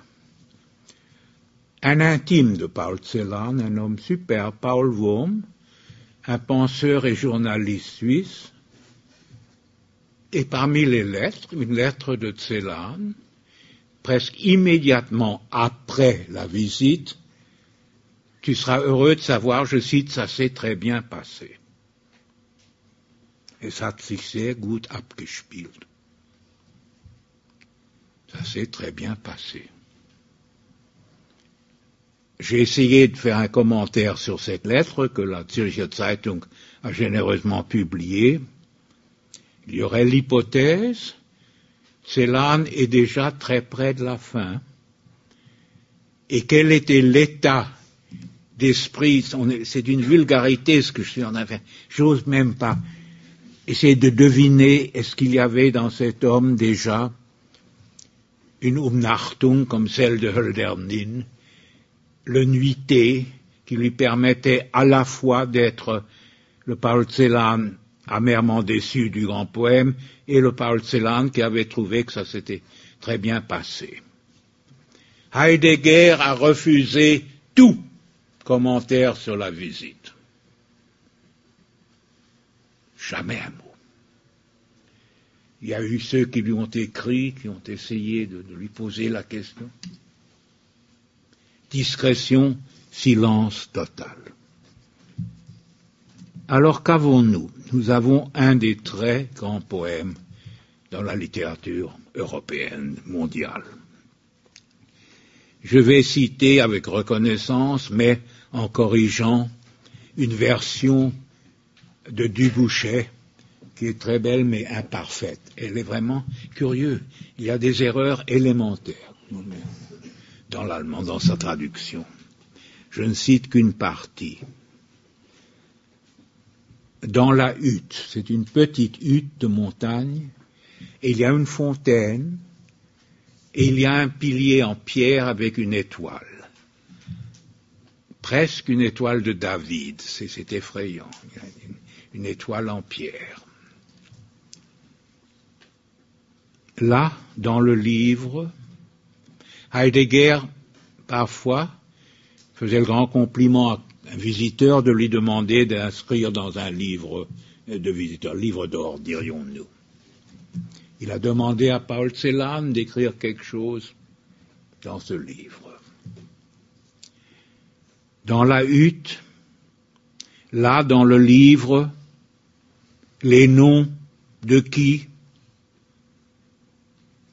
un intime de Paul Celan, un homme super, Paul Wurm, un penseur et journaliste suisse, et parmi les lettres, une lettre de Celan, presque immédiatement après la visite, tu seras heureux de savoir, je cite, ça s'est très bien passé. Es hat sich sehr gut abgespielt. Ça s'est très bien passé. J'ai essayé de faire un commentaire sur cette lettre que la Zürcher Zeitung a généreusement publiée. Il y aurait l'hypothèse, Celan est déjà très près de la fin. Et quel était l'état d'esprit, c'est d'une vulgarité ce que je suis en train, j'ose même pas essayer de deviner, est-ce qu'il y avait dans cet homme déjà une Umnachtung comme celle de Hölderlin, le nuité qui lui permettait à la fois d'être le Paul Celan amèrement déçu du grand poème et le Paul Celan qui avait trouvé que ça s'était très bien passé. Heidegger a refusé tout commentaire sur la visite. Jamais un mot. Il y a eu ceux qui lui ont écrit, qui ont essayé de lui poser la question. Discrétion, silence total. Alors qu'avons-nous? Nous avons un des très grands poèmes dans la littérature européenne, mondiale. Je vais citer avec reconnaissance, mais en corrigeant, une version de Dubouchet, qui est très belle mais imparfaite. Elle est vraiment curieuse. Il y a des erreurs élémentaires dans l'allemand, dans sa traduction. Je ne cite qu'une partie. Dans la hutte, c'est une petite hutte de montagne, et il y a une fontaine, et il y a un pilier en pierre avec une étoile. Presque une étoile de David, c'est effrayant. Il y a une étoile en pierre. Là, dans le livre, Heidegger, parfois, faisait le grand compliment à un visiteur de lui demander d'inscrire dans un livre de visiteur, livre d'or, dirions-nous. Il a demandé à Paul Celan d'écrire quelque chose dans ce livre. Dans la hutte, là, dans le livre, les noms de qui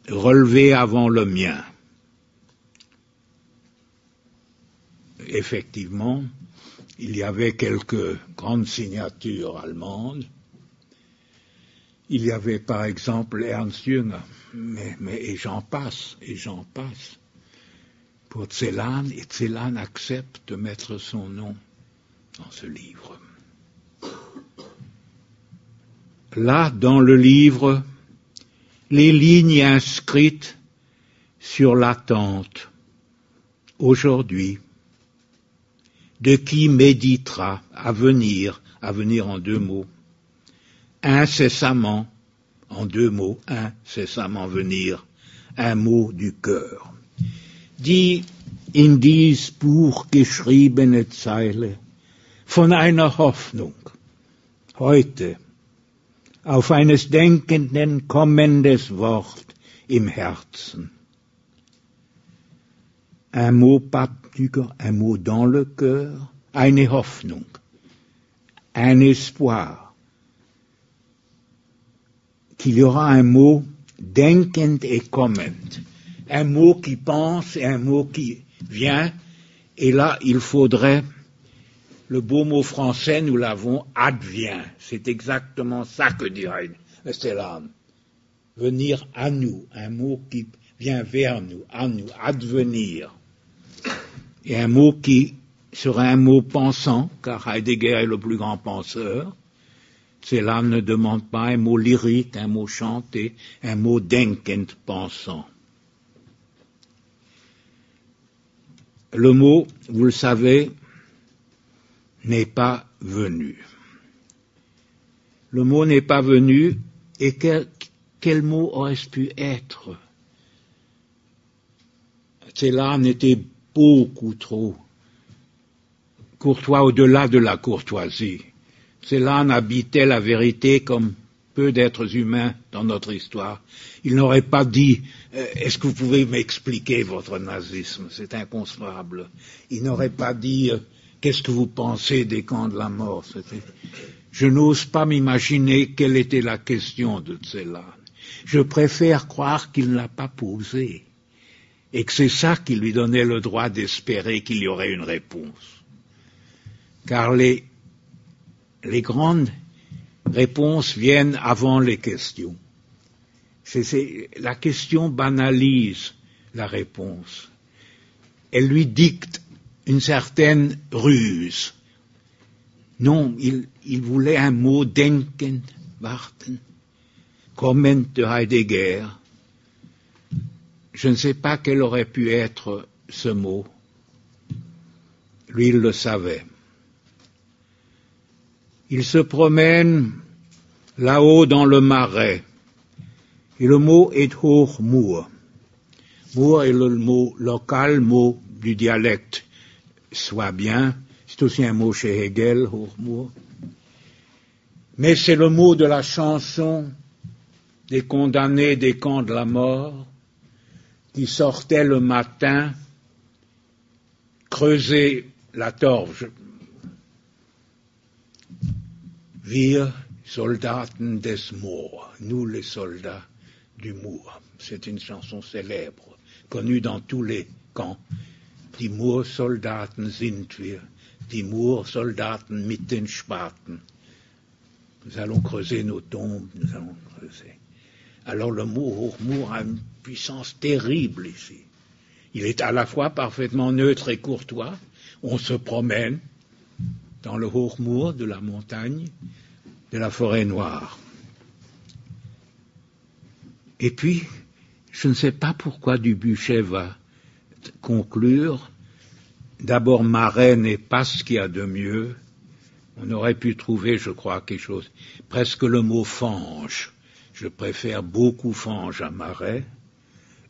relevés avant le mien. Effectivement, il y avait quelques grandes signatures allemandes. Il y avait par exemple Ernst Jünger, mais et j'en passe. Pour Celan, et Celan accepte de mettre son nom dans ce livre. Là, dans le livre, les lignes inscrites sur la tente, aujourd'hui, de qui méditera à venir en deux mots, incessamment, en deux mots, incessamment venir, un mot du cœur. Dit in dies Buch geschriebene Zeile von einer Hoffnung, heute auf eines Denkenden kommendes Wort im Herzen. Un mot pas du cœur, un mot dans le cœur, eine Hoffnung, un espoir, qu'il y aura un mot denkend et kommend, un mot qui pense et un mot qui vient, et là il faudrait, le beau mot français nous l'avons, advient, c'est exactement ça que dirait Celan, venir à nous, un mot qui vient vers nous, à nous, advenir, et un mot qui sera un mot pensant, car Heidegger est le plus grand penseur. Celan ne demande pas un mot lyrique, un mot chanté, un mot denkend, pensant. Le mot, vous le savez, n'est pas venu. Le mot n'est pas venu, et quel mot aurait-ce pu être? Celan était beaucoup trop courtois au-delà de la courtoisie. Celan habitait la vérité comme peu d'êtres humains dans notre histoire. Il n'aurait pas dit « Est-ce que vous pouvez m'expliquer votre nazisme ?» C'est inconcevable. Il n'aurait pas dit « Qu'est-ce que vous pensez des camps de la mort ?» Je n'ose pas m'imaginer quelle était la question de Celan. Je préfère croire qu'il ne l'a pas posée et que c'est ça qui lui donnait le droit d'espérer qu'il y aurait une réponse. Car les grandes réponses viennent avant les questions. La question banalise la réponse. Elle lui dicte une certaine ruse. Non, il voulait un mot denken, warten, kommen de Heidegger. Je ne sais pas quel aurait pu être ce mot. Lui, il le savait. Il se promène là-haut dans le marais. Et le mot est Hochmoor. Moor est le mot local, mot du dialecte swabien. C'est aussi un mot chez Hegel, Hochmoor. Mais c'est le mot de la chanson des condamnés des camps de la mort qui sortaient le matin creuser la torche. Wir Soldaten des Moor, nous les soldats du Moor. C'est une chanson célèbre, connue dans tous les camps. Die Moorsoldaten sind wir, die Moorsoldaten mit den Spaten. Nous allons creuser nos tombes, nous allons creuser. Alors le mot Hochmoor a une puissance terrible ici. Il est à la fois parfaitement neutre et courtois. On se promène dans le Hochmoor de la montagne, de la forêt noire. Et puis, je ne sais pas pourquoi Dubuchet va conclure. D'abord, marais n'est pas ce qu'il y a de mieux. On aurait pu trouver, je crois, quelque chose, presque le mot fange. Je préfère beaucoup fange à marais.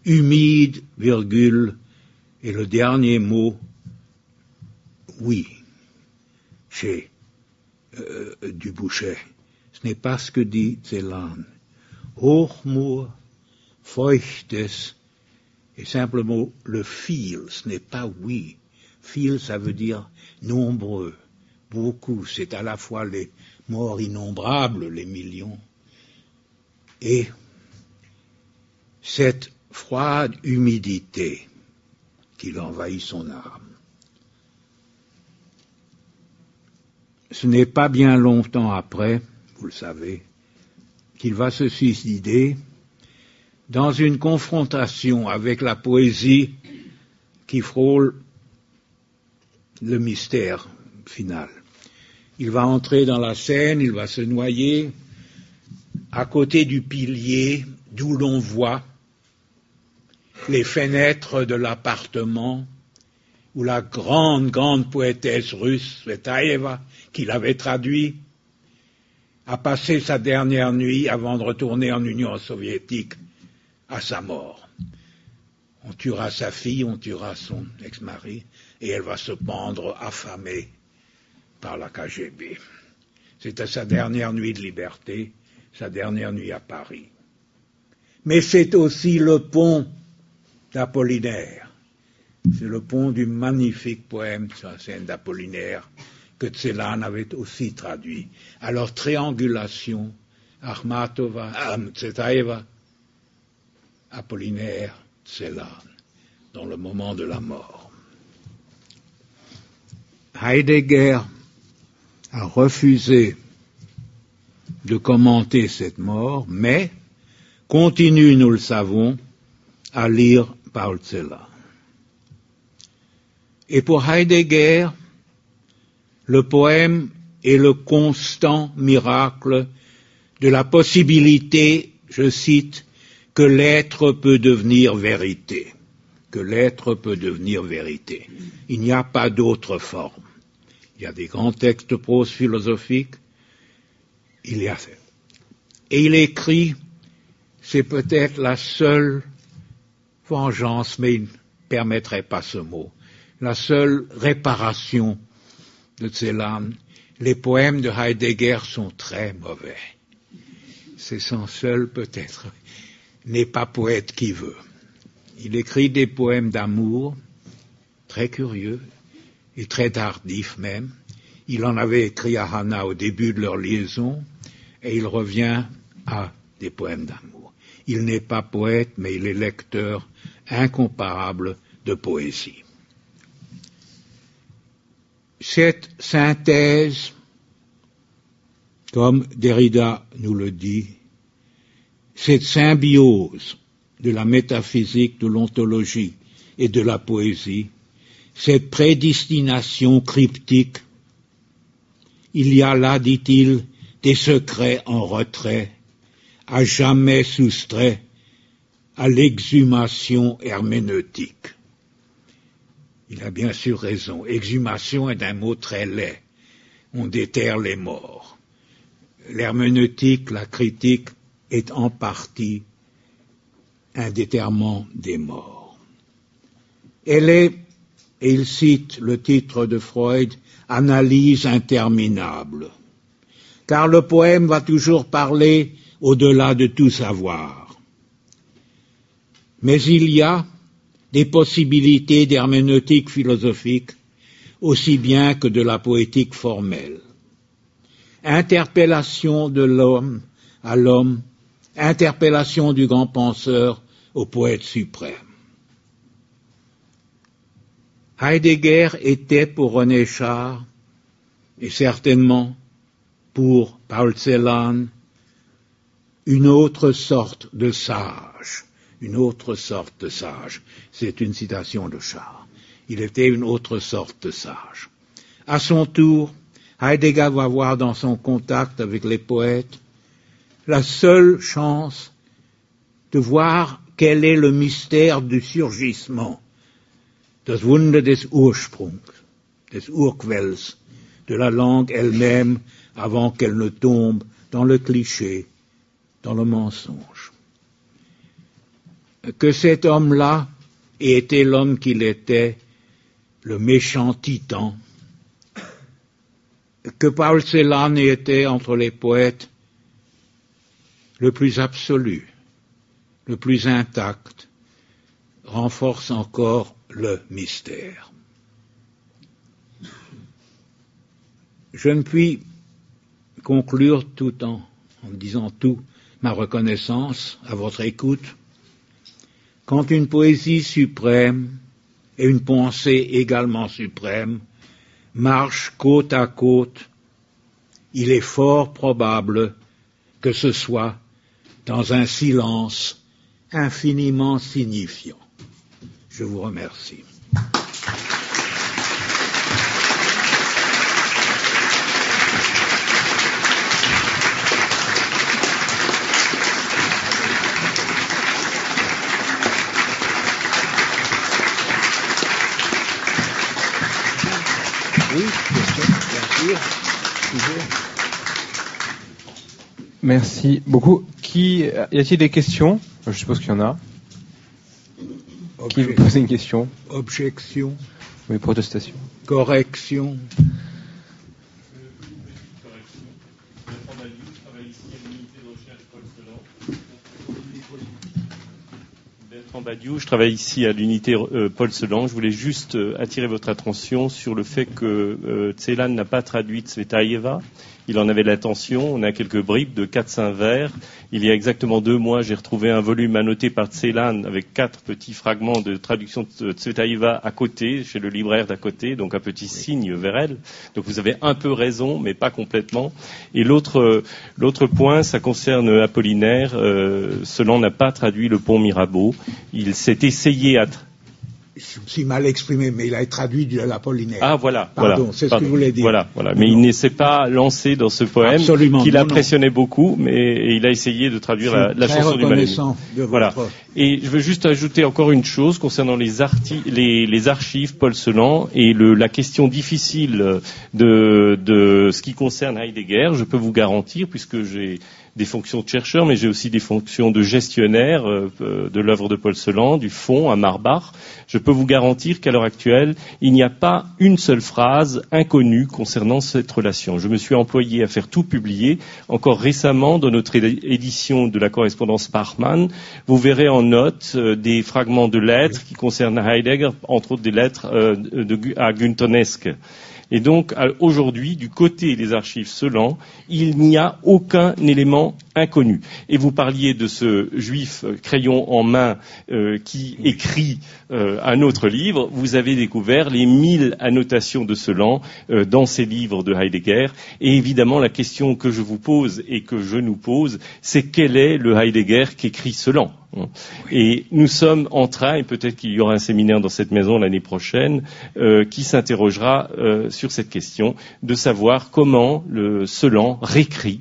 Humide, virgule, et le dernier mot, oui, chez Dubuchet. Ce n'est pas ce que dit Celan. Hochmoor, feuchtes, et simplement le viel, ce n'est pas oui. Viel, ça veut dire nombreux, beaucoup. C'est à la fois les morts innombrables, les millions, et cette froide humidité qui envahit son âme. Ce n'est pas bien longtemps après, vous le savez, qu'il va se suicider dans une confrontation avec la poésie qui frôle le mystère final. Il va entrer dans la Seine, il va se noyer à côté du pilier d'où l'on voit les fenêtres de l'appartement où la grande poétesse russe, Svetaeva, qui l'avait traduit, a passé sa dernière nuit avant de retourner en Union soviétique à sa mort. On tuera sa fille, on tuera son ex-mari, et elle va se pendre affamée par la KGB. C'était sa dernière nuit de liberté, sa dernière nuit à Paris. Mais c'est aussi le pont d'Apollinaire. C'est le pont du magnifique poème sur la scène d'Apollinaire que Celan avait aussi traduit. Alors, triangulation, Akhmatova, Tsvetaeva, Apollinaire, Celan, dans le moment de la mort. Heidegger a refusé de commenter cette mort, mais continue, nous le savons, à lire Paul Celan. Et pour Heidegger, le poème est le constant miracle de la possibilité, je cite, que l'être peut devenir vérité. Que l'être peut devenir vérité. Il n'y a pas d'autre forme. Il y a des grands textes de prose philosophique. Et il écrit, c'est peut-être la seule vengeance, mais il ne permettrait pas ce mot, la seule réparation de Celan. Les poèmes de Heidegger sont très mauvais. C'est son seul, peut-être, n'est pas poète qui veut. Il écrit des poèmes d'amour, très curieux, et très tardifs même. Il en avait écrit à Hannah au début de leur liaison, et il revient à des poèmes d'amour. Il n'est pas poète, mais il est lecteur incomparable de poésie. Cette synthèse, comme Derrida nous le dit, cette symbiose de la métaphysique, de l'ontologie et de la poésie, cette prédestination cryptique, il y a là, dit-il, des secrets en retrait, à jamais soustraits à l'exhumation herméneutique. Il a bien sûr raison. Exhumation est un mot très laid. On déterre les morts. L'herméneutique, la critique, est en partie un déterrement des morts. Elle est, et il cite le titre de Freud, analyse interminable. Car le poème va toujours parler au-delà de tout savoir. Mais il y a des possibilités d'herméneutique philosophique aussi bien que de la poétique formelle. Interpellation de l'homme à l'homme, interpellation du grand penseur au poète suprême. Heidegger était pour René Char, et certainement pour Paul Celan, une autre sorte de sage. Une autre sorte de sage. C'est une citation de Char. Il était une autre sorte de sage. À son tour, Heidegger va voir dans son contact avec les poètes la seule chance de voir quel est le mystère du surgissement, das Wunder des Ursprungs, des Urquells, de la langue elle-même avant qu'elle ne tombe dans le cliché, dans le mensonge. Que cet homme-là ait été l'homme qu'il était, le méchant titan, que Paul Celan ait été entre les poètes le plus absolu, le plus intact, renforce encore le mystère. Je ne puis conclure tout en disant tout ma reconnaissance à votre écoute quand une poésie suprême et une pensée également suprême marchent côte à côte, il est fort probable que ce soit dans un silence infiniment signifiant. Je vous remercie. Oui, bien sûr. Merci beaucoup. Y a-t-il des questions? Je suppose qu'il y en a. Qui veut poser une question? Objection. Oui, protestation. Correction. Bertrand Badiou, je travaille ici à l'unité Paul Celan. Je voulais juste attirer votre attention sur le fait que Celan n'a pas traduit Tsvetaeva. Il en avait l'intention. On a quelques bribes de 4-5 vers. Il y a exactement 2 mois, j'ai retrouvé un volume annoté par Celan avec 4 petits fragments de traduction de Tsvetaeva à côté, chez le libraire d'à côté, donc un petit signe vers elle. Donc vous avez un peu raison, mais pas complètement. Et l'autre point, ça concerne Apollinaire. Celan n'a pas traduit le pont Mirabeau. Il s'est essayé à... Je me suis mal exprimé, mais il a traduit de l'Apollinaire. Ah, voilà. Pardon, voilà, c'est ce que je voulais dire. Voilà. Mais il ne s'est pas lancé dans ce poème qu'il impressionnait beaucoup, mais il a essayé de traduire la chanson du Mal-aimé. Voilà. Et je veux juste ajouter encore une chose concernant les archives Paul Celan et la question difficile de ce qui concerne Heidegger. Je peux vous garantir, puisque j'ai des fonctions de chercheur, mais j'ai aussi des fonctions de gestionnaire de l'œuvre de Paul Celan, du fonds à Marbach. Je peux vous garantir qu'à l'heure actuelle, il n'y a pas une seule phrase inconnue concernant cette relation. Je me suis employé à faire tout publier. Encore récemment, dans notre édition de la correspondance Parman, vous verrez en note des fragments de lettres qui concernent Heidegger, entre autres des lettres à Güntonesque. Et donc, aujourd'hui, du côté des archives Celan, il n'y a aucun élément inconnu. Et vous parliez de ce juif crayon en main qui écrit un autre livre. Vous avez découvert les 1000 annotations de Celan dans ces livres de Heidegger. Et évidemment, la question que je vous pose et que je nous pose, c'est quel est le Heidegger qu'écrit Celan ? Et nous sommes en train, et peut-être qu'il y aura un séminaire dans cette maison l'année prochaine, qui s'interrogera sur cette question, de savoir comment le Celan réécrit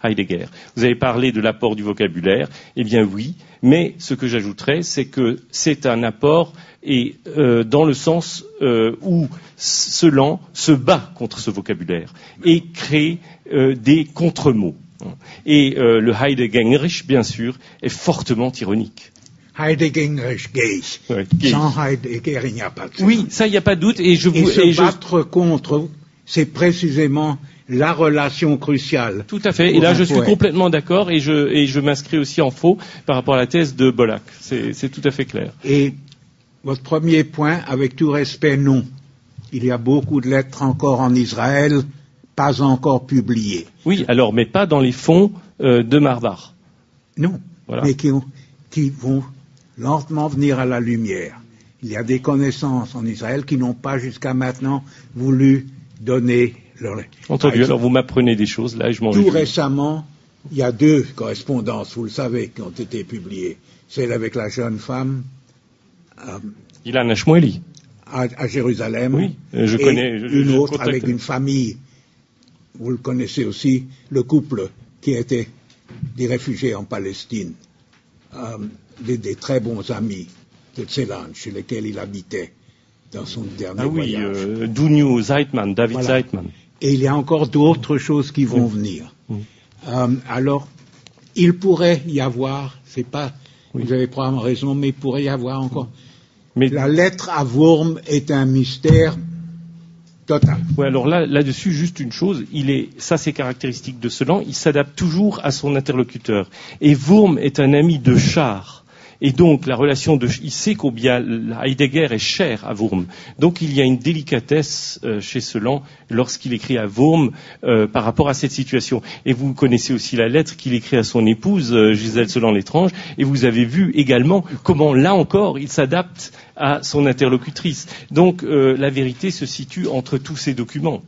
Heidegger. Vous avez parlé de l'apport du vocabulaire, eh bien oui, mais ce que j'ajouterais, c'est que c'est un apport et dans le sens où Celan se bat contre ce vocabulaire et crée des contre-mots. Et le Heideggerisch, bien sûr, est fortement ironique. Heideggerisch, Geis. Ouais, Sans Heidegger, il n'y a pas de ça. Oui, ça, il n'y a pas de doute. Et battre contre, c'est précisément la relation cruciale. Tout à fait. Et là, je suis complètement d'accord et je m'inscris aussi en faux par rapport à la thèse de Bollack. C'est tout à fait clair. Et votre premier point, avec tout respect, non. Il y a beaucoup de lettres encore en Israël, pas encore publiées. Oui, alors, mais pas dans les fonds de Marbach. Non, voilà. Mais qui vont lentement venir à la lumière. Il y a des connaissances en Israël qui n'ont pas jusqu'à maintenant voulu donner leur... Entendu, alors vous m'apprenez des choses, là, je m'en Tout récemment, il y a 2 correspondances, vous le savez, qui ont été publiées. Celle avec la jeune femme... Ilana Shmueli. À Jérusalem. Oui, je connais. Une autre avec une famille, vous le connaissez aussi, le couple qui était des réfugiés en Palestine, des très bons amis de Celan, chez lesquels il habitait dans son dernier voyage. Ah oui, Dunyu Zeitman, David Zeitman. Et il y a encore d'autres choses qui vont venir. Alors, il pourrait y avoir, c'est pas, vous avez probablement raison, mais il pourrait y avoir encore... Mais la lettre à Wurm est un mystère total. Oui, alors là-dessus, juste une chose, ça c'est caractéristique de Celan, il s'adapte toujours à son interlocuteur. Et Wurm est un ami de Char. Et donc, il sait combien Heidegger est cher à Wurm. Donc, il y a une délicatesse chez Celan lorsqu'il écrit à Wurm par rapport à cette situation. Et vous connaissez aussi la lettre qu'il écrit à son épouse, Gisèle Celan l'Étrange, et vous avez vu également comment, là encore, il s'adapte à son interlocutrice. Donc, la vérité se situe entre tous ces documents.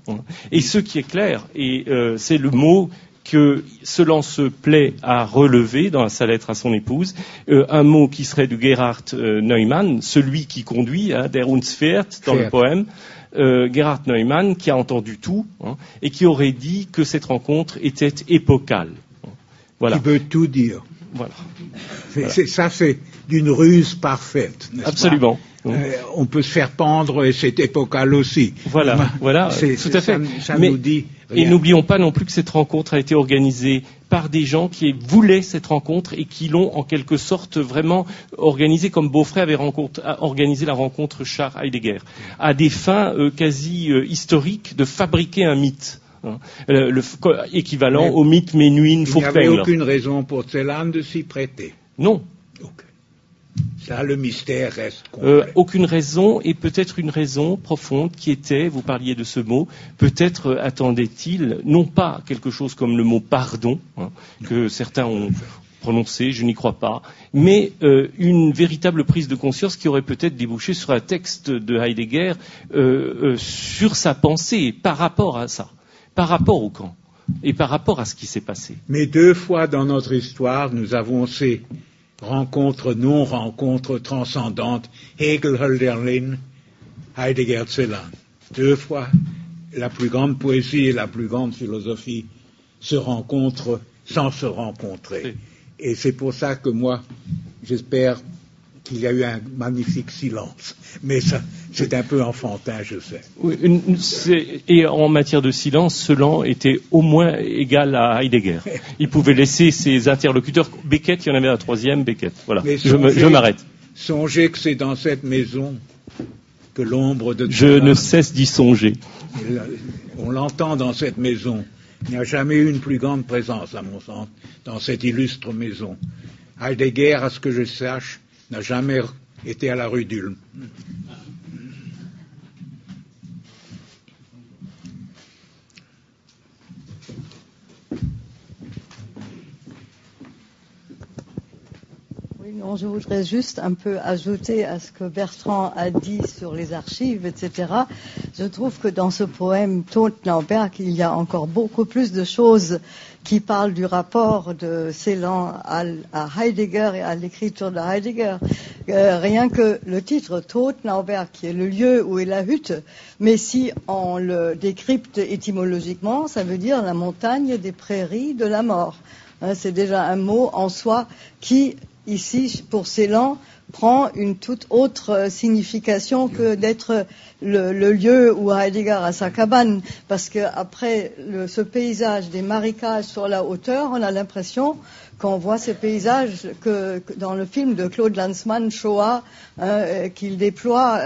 Et ce qui est clair, et c'est le mot que Celan se plaît à relever dans sa lettre à son épouse, un mot qui serait de Gerhard Neumann, celui qui conduit, der uns fährt, dans le poème, Gerhard Neumann, qui a entendu tout, et qui aurait dit que cette rencontre était épocale. Voilà. Qui veut tout dire. Voilà. Ça, c'est d'une ruse parfaite. Absolument. On peut se faire pendre et c'est épocal aussi. Voilà, tout à fait. Ça nous dit rien. Et n'oublions pas non plus que cette rencontre a été organisée par des gens qui voulaient cette rencontre et qui l'ont en quelque sorte vraiment organisée, comme Beaufret avait organisé la rencontre Char-Heidegger, à des fins quasi historiques de fabriquer un mythe. Équivalent au mythe Menuhin-Furtwängler. Il n'y avait aucune raison pour Celan de s'y prêter. Non. Okay. Ça, le mystère reste complet. Aucune raison, et peut-être une raison profonde qui était, vous parliez de ce mot, peut-être attendait-il, non pas quelque chose comme le mot pardon, que certains ont prononcé, je n'y crois pas, mais une véritable prise de conscience qui aurait peut-être débouché sur un texte de Heidegger sur sa pensée par rapport à ça. Par rapport au camp et par rapport à ce qui s'est passé. Mais 2 fois dans notre histoire, nous avons ces rencontres, non-rencontres transcendantes, Hegel, Hölderlin, Heidegger, Celan. 2 fois, la plus grande poésie et la plus grande philosophie se rencontrent sans se rencontrer. Oui. Et c'est pour ça que moi, j'espère qu'il y a eu un magnifique silence. Mais ça, c'est un peu enfantin, je sais. Oui, et en matière de silence, Celan était au moins égal à Heidegger. Il pouvait laisser ses interlocuteurs. Beckett, il y en avait un 3e, Beckett. Voilà, je m'arrête. Songez que c'est dans cette maison que l'ombre de... Je ne cesse d'y songer. On l'entend dans cette maison. Il n'y a jamais eu une plus grande présence, à mon sens, dans cette illustre maison. Heidegger, à ce que je sache, n'a jamais été à la rue d'Ulm. Oui, non, je voudrais juste un peu ajouter à ce que Bertrand a dit sur les archives, etc. Je trouve que dans ce poème Tod-Nauberg, il y a encore beaucoup plus de choses qui parlent du rapport de Celan à Heidegger et à l'écriture de Heidegger. Rien que le titre Tod-Nauberg, qui est le lieu où est la hutte, mais si on le décrypte étymologiquement, ça veut dire la montagne des prairies de la mort. C'est déjà un mot en soi qui, ici, pour Celan, prend une toute autre signification que d'être le lieu où Heidegger a sa cabane, parce que après ce paysage des marécages sur la hauteur, on a l'impression qu'on voit ces paysages que dans le film de Claude Lanzmann, Shoah, qu'il déploie.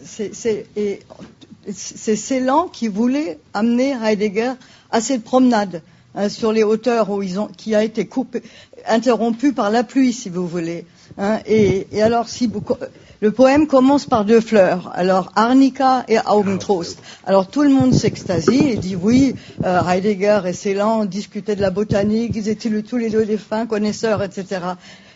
C'est Celan qui voulait amener Heidegger à cette promenade sur les hauteurs qui a été interrompue par la pluie, si vous voulez. Et alors, le poème commence par 2 fleurs. Alors, Arnika et Augentrost. Alors, tout le monde s'extasie et dit oui, Heidegger et Celan discutaient de la botanique, ils étaient tous les 2 des fins connaisseurs, etc.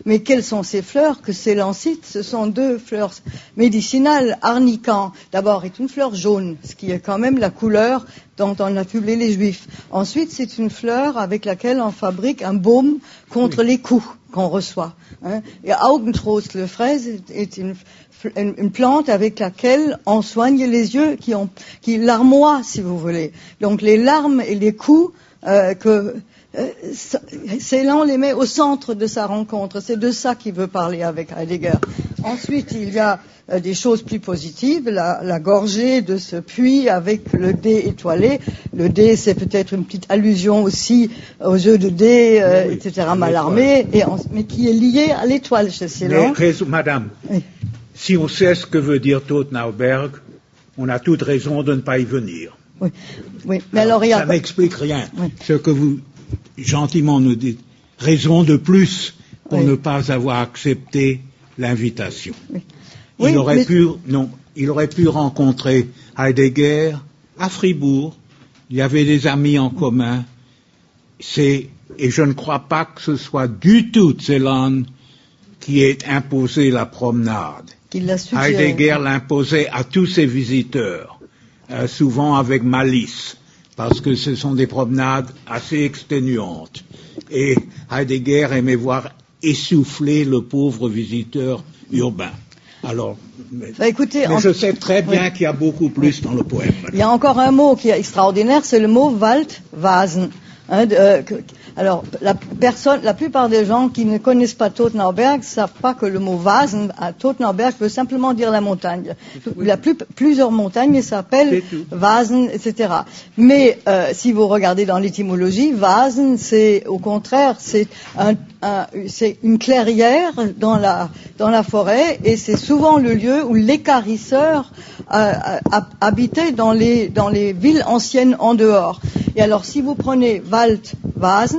Mais quelles sont ces fleurs que Celan cite? Ce sont 2 fleurs médicinales. Arnica, d'abord, est une fleur jaune, ce qui est quand même la couleur dont on a publié les Juifs. Ensuite, c'est une fleur avec laquelle on fabrique un baume contre les coups qu'on reçoit. Et Augentrost, le fraise, est une plante avec laquelle on soigne les yeux qui larmoient, si vous voulez. Donc les larmes et les coups Celan les met au centre de sa rencontre. C'est de ça qu'il veut parler avec Heidegger. Ensuite, il y a des choses plus positives, la gorgée de ce puits avec le dé étoilé. Le dé, c'est peut-être une petite allusion aussi aux jeux de dés, oui, etc., mal armés, mais qui est lié à l'étoile chez Celan. Madame, oui. Si on sait ce que veut dire Tod-Nauberg, on a toute raison de ne pas y venir. Oui, oui. Mais alors ça n'explique rien. Oui. Ce que vous gentiment nous dites, raison de plus pour ne pas avoir accepté l'invitation. Oui. Il aurait pu rencontrer Heidegger à Fribourg. Il y avait des amis en commun. Et je ne crois pas que ce soit du tout Celan qui ait imposé la promenade. Heidegger l'imposait à tous ses visiteurs, souvent avec malice, parce que ce sont des promenades assez exténuantes. Et Heidegger aimait voir essouffler le pauvre visiteur urbain. Alors, écoutez, je sais très bien qu'il y a beaucoup plus dans le poème. Il y a encore un mot qui est extraordinaire, c'est le mot Waldvasen. Alors, la plupart des gens qui ne connaissent pas Tottenhauberg savent pas que le mot Vasen à Tottenhauberg veut simplement dire la montagne. Il y a plusieurs montagnes et s'appellent Vasen, etc. Mais si vous regardez dans l'étymologie, Vasen, c'est au contraire, c'est une clairière dans la forêt, et c'est souvent le lieu où l'équarrisseur habitait dans les villes anciennes en dehors. Et alors, si vous prenez Wald, Vasen,